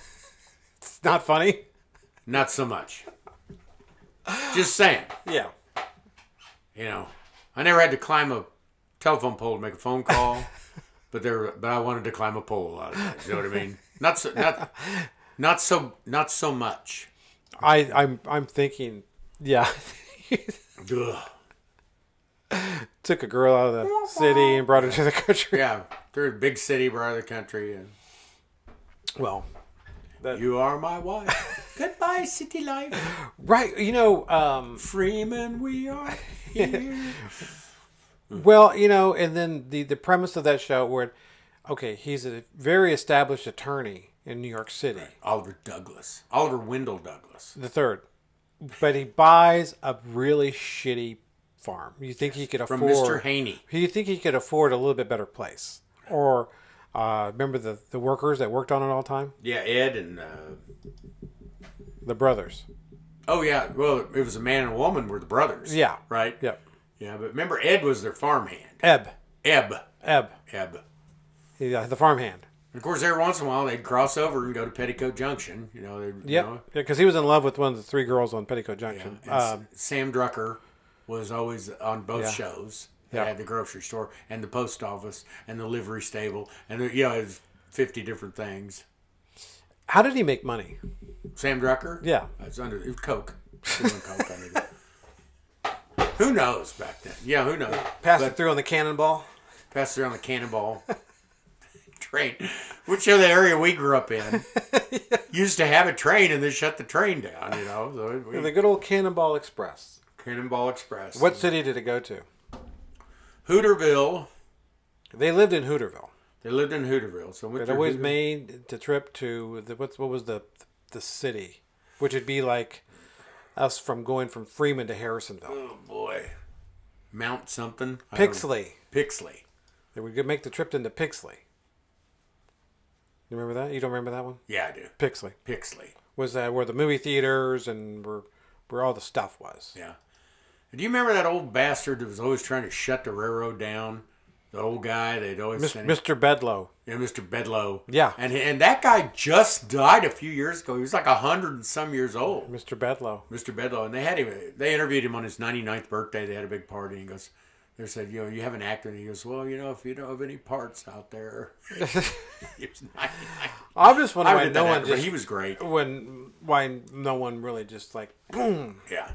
It's not funny. not so much. Just saying. Yeah. I never had to climb a telephone pole to make a phone call, but I wanted to climb a pole a lot of times. You know what I mean? Not so much. I'm thinking, yeah. Ugh. Took a girl out of the city and brought her to the country. Yeah, they're a big city, brought her to the country, and Well, you are my wife. Goodbye, city life. right. Freeman, we are here. Well, and then the premise of that show where, okay, he's a very established attorney in New York City. Oliver Wendell Douglas. The third. But he buys a really shitty farm. You think he could afford... From Mr. Haney. You think he could afford a little bit better place. Or, remember the workers that worked on it all the time? Yeah, Ed and... The brothers. Oh, yeah. Well, it was a man and a woman were the brothers. Yeah. Right? Yep. Yeah, but remember, Ed was their farmhand. Ebb. Ebb. Yeah, the farmhand. And of course, every once in a while, they'd cross over and go to Petticoat Junction. Yeah, because he was in love with one of the 3 girls on Petticoat Junction. Sam Drucker was always on both shows. They had the grocery store and the post office and the livery stable. And, it was 50 different things. How did he make money? Sam Drucker? Yeah. It was Coke. Coke under there. Who knows back then? Yeah, who knows? Pass it through on the cannonball? Pass it through on the cannonball. Train. Which of the area we grew up in used to have a train and then shut the train down, So The good old Cannonball Express. Cannonball Express. What city did it go to? Hooterville. They lived in Hooterville. So They'd always made the trip to what was the city, which would be like us going from Freeman to Harrisonville. Oh boy, Mount something. Pixley. Pixley. They would make the trip into Pixley. You remember that? You don't remember that one? Yeah, I do. Pixley. Pixley. Was that where the movie theaters and where all the stuff was? Yeah. Do you remember that old bastard that was always trying to shut the railroad down? The old guy they'd always send him. Mr. Bedloe. Yeah, Mr. Bedloe. Yeah. And that guy just died a few years ago. He was like 100 and some years old. Mr. Bedloe. Mr. Bedloe. And they had him. They interviewed him on his 99th birthday. They had a big party. And he goes, they said, you have an actor. And he goes, well, if you don't have any parts out there. He was 99. I'm just wondering why no one but he was great. Why no one really just like, boom. Yeah.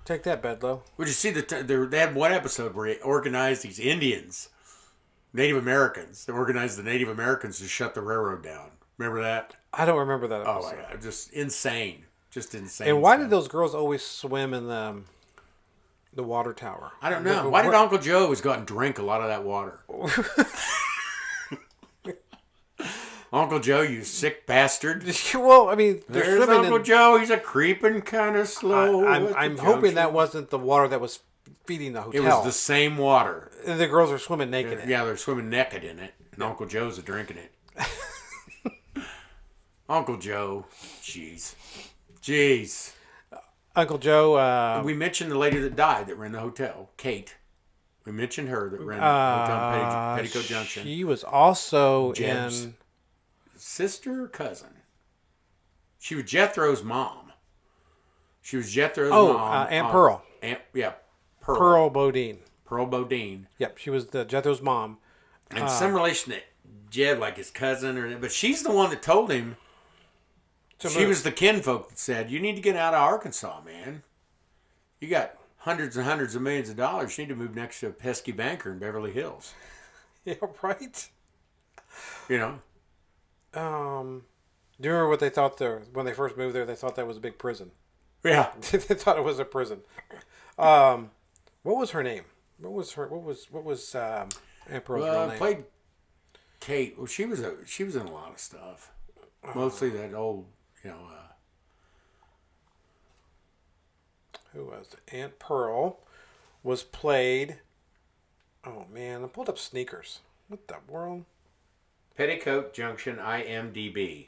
Take that, Bedloe. Would you see they had one episode where he organized these Indians, Native Americans. They organized the Native Americans to shut the railroad down. Remember that? I don't remember that episode. Oh, my God. Just insane. Just insane. And why did those girls always swim in the water tower? I don't know. Why did Uncle Joe always go out and drink a lot of that water? Uncle Joe, you sick bastard. Well, I mean, there's Uncle Joe. He's a creeping kind of slow. I'm hoping that wasn't the water that was feeding the hotel. It was the same water. And the girls are swimming naked in it. Yeah, they're swimming naked in it. And Uncle Joe's drinking it. Uncle Joe. Jeez. Uncle Joe. We mentioned the lady that died that ran the hotel, Kate. We mentioned her that ran the hotel in Petticoat Junction. She was also in... Sister or cousin? She was Jethro's mom. She was Jethro's mom. Aunt Pearl. Pearl Bodine. Pearl Bodine. Yep, she was Jethro's mom. And some relation to Jed, like his cousin, but she's the one that told him. She was the kinfolk that said, "You need to get out of Arkansas, man. You got hundreds and hundreds of millions of dollars. You need to move next to a pesky banker in Beverly Hills." Yeah, right. You know. Do you remember what they thought there when they first moved there? They thought that was a big prison. Yeah, they thought it was a prison. What was her name? What was Aunt Pearl's real name? Played Kate. Well, she was in a lot of stuff. Mostly that old, Who was it? Aunt Pearl was played. Oh man, I pulled up Sneakers. What the world? Petticoat Junction IMDb.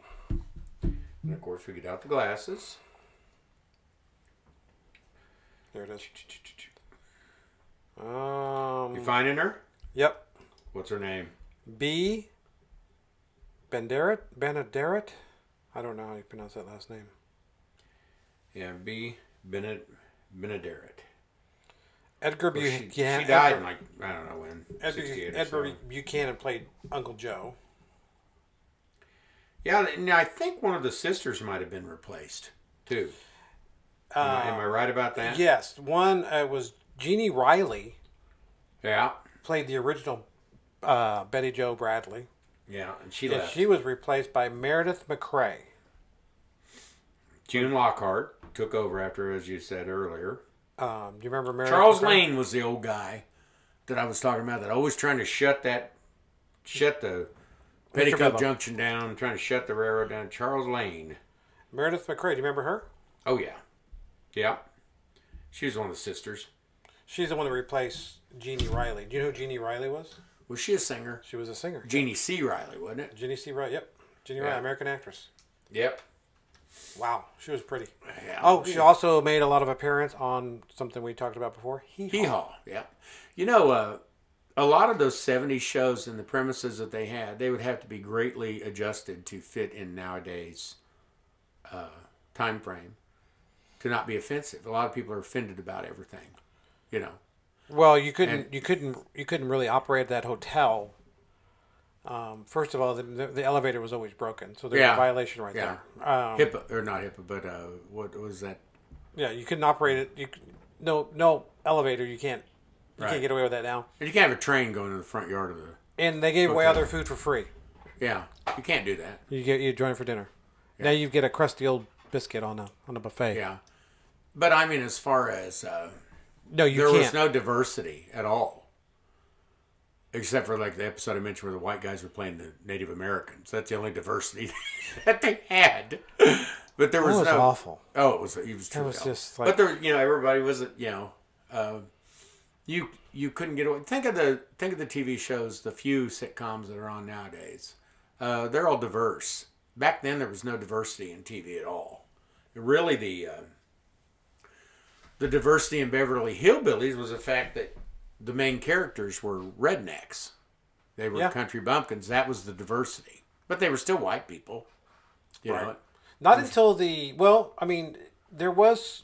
And of course, we get out the glasses. There it is. You finding her? Yep. What's her name? B. Benaderet? I don't know how you pronounce that last name. Yeah, B. Benaderet. Edgar Buchanan. She died in, like, I don't know when. Edgar Buchanan played Uncle Joe. Yeah, and I think one of the sisters might have been replaced, too. Am I right about that? Yes. One was Jeannie Riley. Yeah. Played the original Betty Jo Bradley. Yeah, and she left. She was replaced by Meredith McCrae. June Lockhart took over after, as you said earlier. Do you remember Meredith Charles McCrae? Lane was the old guy that I was talking about that always trying to shut the Petticoat Junction down, trying to shut the railroad down. Charles Lane. Meredith McCrae, do you remember her? Oh, yeah. Yeah. She was one of the sisters. She's the one that replaced Jeannie Riley. Do you know who Jeannie Riley was? Was she a singer? She was a singer. Jeannie C. Riley, wasn't it? Jeannie C. Riley, yep. Jeannie Riley, American actress. Yep. Wow, she was pretty. Yeah, oh, she also made a lot of appearance on something we talked about before. Hee-Haw, yeah. You know, a lot of those 70s shows and the premises that they had, they would have to be greatly adjusted to fit in nowadays time frame to not be offensive. A lot of people are offended about everything, you know. Well, you couldn't really operate that hotel. First of all, the elevator was always broken, so there was a violation right there. HIPAA, or not HIPAA, but what was that? Yeah, you couldn't operate it. No elevator. You can't get away with that now. And you can't have a train going to the front yard of the. And they gave away all their food for free. Yeah, you can't do that. You join for dinner. Yeah. Now you get a crusty old biscuit on a buffet. Yeah, but I mean, as far as no, you there can't. was no diversity at all, except for like the episode I mentioned where the white guys were playing the Native Americans. That's the only diversity that they had. But there was that was no awful. Oh, it was true. It was just like, but there, everybody was, you couldn't get away. Think of the TV shows, the few sitcoms that are on nowadays. they're all diverse. Back then, there was no diversity in TV at all. Really, the diversity in Beverly Hillbillies was the fact that the main characters were rednecks. They were country bumpkins. That was the diversity. But they were still white people. You know? Not until there was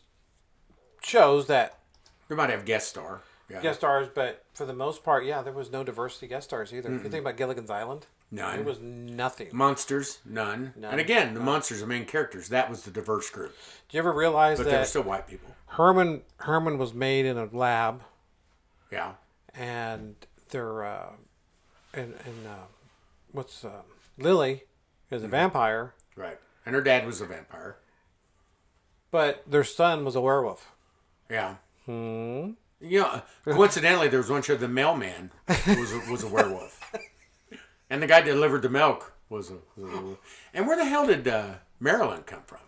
shows that They might have guest star. Yeah. guest stars, but for the most part, there was no diversity guest stars either. If you think about Gilligan's Island, None. there was nothing. Monsters, none. And again, the monsters, the main characters, that was the diverse group. Do you ever realize But that they were still white people. Herman was made in a lab, Yeah. and they're Lily is a vampire, Right. And her dad was a vampire. but their son was a werewolf. Yeah. You know, coincidentally, there was one show, the mailman was a werewolf. And the guy that delivered the milk was a werewolf. And where the hell did Marilyn come from?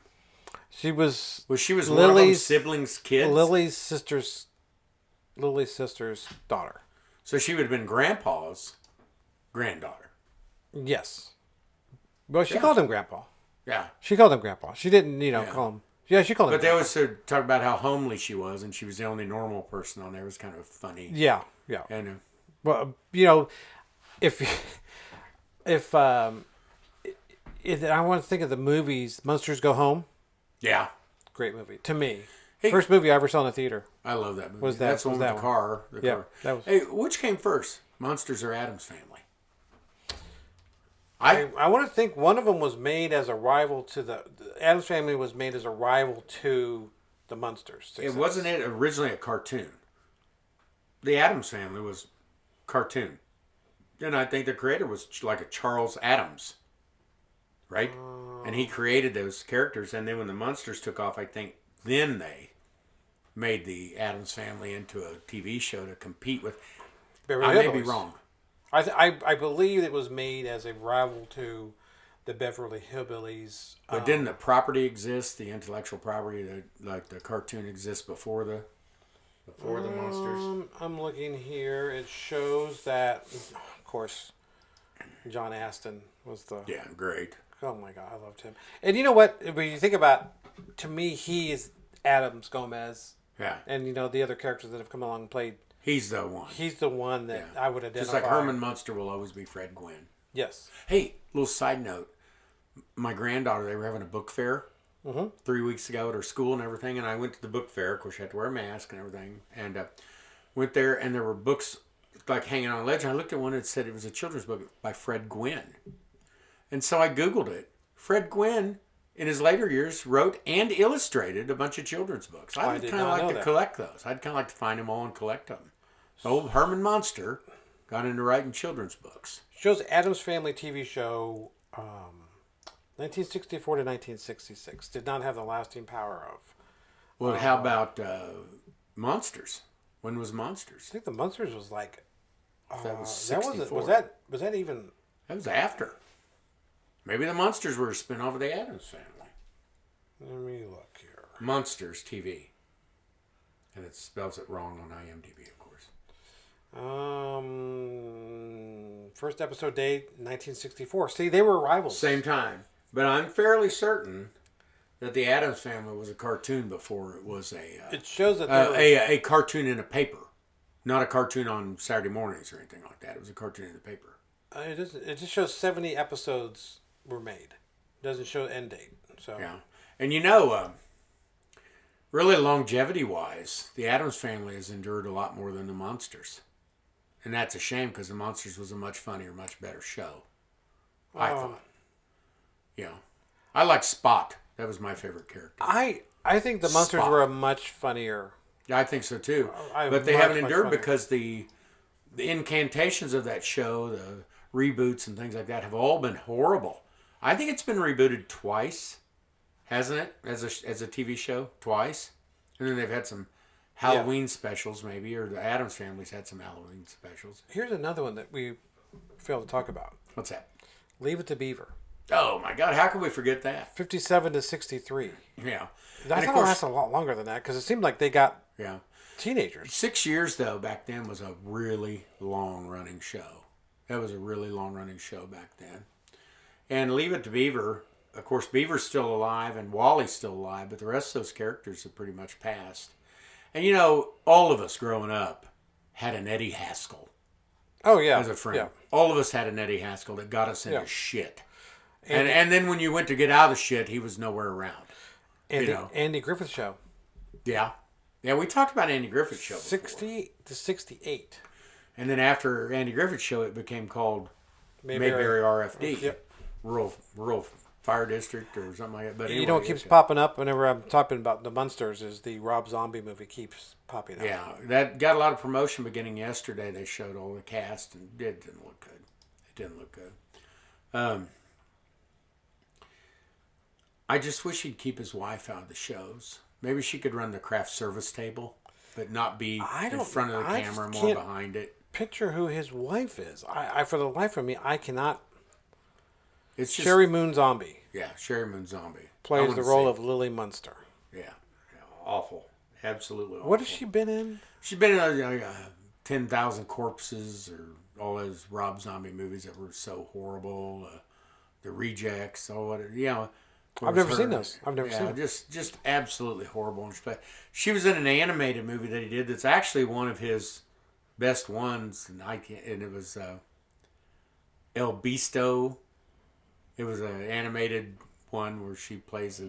She was One of them Lily's siblings' kids? Lily's sister's daughter. So she would have been Grandpa's granddaughter. Yes. Well, she called him Grandpa. Yeah. She called him Grandpa. She didn't, call him. Yeah, she called him. But they Grandpa. always talk about how homely she was, and she was the only normal person on there. It was kind of funny. Yeah. And Well, if I want to think of the movies, Monsters Go Home. yeah, Great movie to me. Hey, First movie I ever saw in the theater. I love that movie. Was that- That's the was one with that the one. car. Yeah, Car. that was- Hey, which came first, Monsters or Addams Family? I want to think one of them was made as a rival to the Addams Family was made as a rival to the Munsters. It wasn't it originally a cartoon. The Addams Family was cartoon, and I think the creator was like a Charles Addams, right? And he created those characters, and then when the Munsters took off, I think then they made the Addams Family into a TV show to compete with. I may be wrong. I believe it was made as a rival to the Beverly Hillbillies. But didn't the property exist? The intellectual property, like the cartoon exists before the Monsters. I'm looking here. It shows that, of course, John Astin was the. Yeah, great. Oh my God, I loved him. And you know what? When you think about, to me, he is Adams Gomez. Yeah. And the other characters that have come along and played. He's the one. He's the one that I would identify. Just like Herman Munster will always be Fred Gwynn. Yes. Hey, little side note. My granddaughter, they were having a book fair 3 weeks ago at her school and everything. And I went to the book fair. Of course, you had to wear a mask and everything. And went there, and there were books like hanging on a ledge. And I looked at one and it said it was a children's book by Fred Gwynn. And so I Googled it. Fred Gwynn, in his later years, wrote and illustrated a bunch of children's books. I'd kind of like to collect those. I'd kind of like to find them all and collect them. So old Herman Munster got into writing children's books. Shows Addams Family TV show 1964 to 1966. Did not have the lasting power of. Well, how about Monsters? When was Monsters? I think the Munsters was like. That was 64. Was that even? That was after. Maybe the Monsters were a spin-off of the Addams Family. Let me look here. Monsters TV. And it spells it wrong on IMDb, of course. First episode date 1964. See, they were rivals. Same time. But I'm fairly certain that the Addams Family was a cartoon before it was it shows that a cartoon in a paper. Not a cartoon on Saturday mornings or anything like that. It was a cartoon in the paper. It just shows 70 episodes were made. It doesn't show end date. So yeah. And really longevity-wise, the Addams Family has endured a lot more than the Monsters. And that's a shame because the Monsters was a much funnier, much better show. I thought. Yeah. I liked Spot. That was my favorite character. I think the Monsters were a much funnier. Yeah, I think so too. But they haven't endured because the incantations of that show, the reboots and things like that, have all been horrible. I think it's been rebooted twice, hasn't it? As a TV show, twice. And then they've had some Halloween specials, maybe, or the Addams Family's had some Halloween specials. Here's another one that we failed to talk about. What's that? Leave It to Beaver. Oh my God! How could we forget that? 57 to 63. Yeah, That's going to last a lot longer than that because it seemed like they got teenagers. 6 years though back then was a really long running show. That was a really long running show back then. And Leave It to Beaver. Of course, Beaver's still alive and Wally's still alive, but the rest of those characters have pretty much passed. And you know, all of us growing up had an Eddie Haskell. Oh yeah, As a friend. Yeah. All of us had an Eddie Haskell that got us into Yeah. shit. And then when you went to get out of the shit, he was nowhere around. Andy Griffith Show. Yeah. Yeah, we talked about Andy Griffith Show before. 60 to 68. And then after Andy Griffith Show, it became called Mayberry RFD. Yep. Rural Fire District or something like that. But anyway, You know what keeps popping up whenever I'm talking about the Munsters is the Rob Zombie movie keeps popping up. Yeah, that got a lot of promotion beginning yesterday. They showed all the cast, and it didn't look good. It didn't look good. I just wish he'd keep his wife out of the shows. Maybe she could run the craft service table, but not be in front of the camera, more behind it. Picture who his wife is. I for the life of me, I cannot. It's just, Sherry Moon Zombie. Yeah, Sherry Moon Zombie Plays the role of Lily Munster. Yeah, awful. Absolutely awful. What has she been in? She's been in 10,000 Corpses or all those Rob Zombie movies that were so horrible. The Rejects, all what you know. I've never seen those. I've never seen them. Just absolutely horrible. She was in an animated movie that he did that's actually one of his best ones, and it was El Bisto. It was an animated one where she plays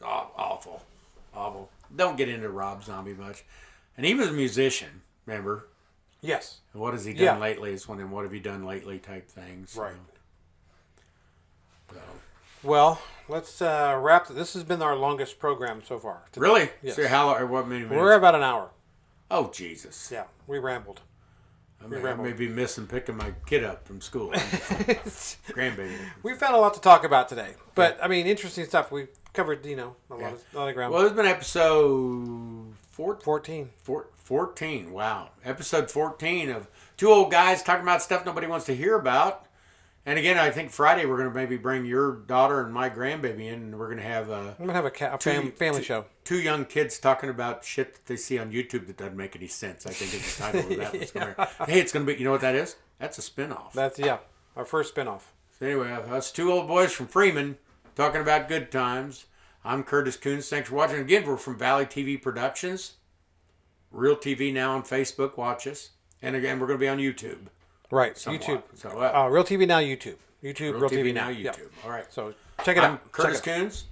awful. Don't get into Rob Zombie much. And he was a musician, remember? Yes. And what has he done lately? It's one of them what have you done lately type things. Right. So. Well, let's wrap. This has been our longest program so far. Today. Really? Yes. So what many minutes? We're about an hour. Oh, Jesus. Yeah, we rambled. I may be missing picking my kid up from school. Grandbaby. We found a lot to talk about today. But, I mean, interesting stuff. We covered, a lot of ground. Well, it's been episode 14. 14. Wow. Episode 14 of two old guys talking about stuff nobody wants to hear about. And again, I think Friday we're going to maybe bring your daughter and my grandbaby in, and we're going to have I'm going to have a family show. Two young kids talking about shit that they see on YouTube that doesn't make any sense. I think is the title of that. Hey, it's going to be, you know what that is? That's a spinoff. That's, our first spinoff. So anyway, us two old boys from Freeman talking about good times. I'm Curtis Coons. Thanks for watching. Again, we're from Valley TV Productions. Real TV now on Facebook. Watch us. And again, we're going to be on YouTube. Right, somewhat. YouTube. So, Real TV Now YouTube. Real TV Now YouTube. Yeah. All right. So check it out. I'm Curtis Coons,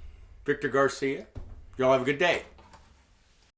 Victor Garcia. Y'all have a good day.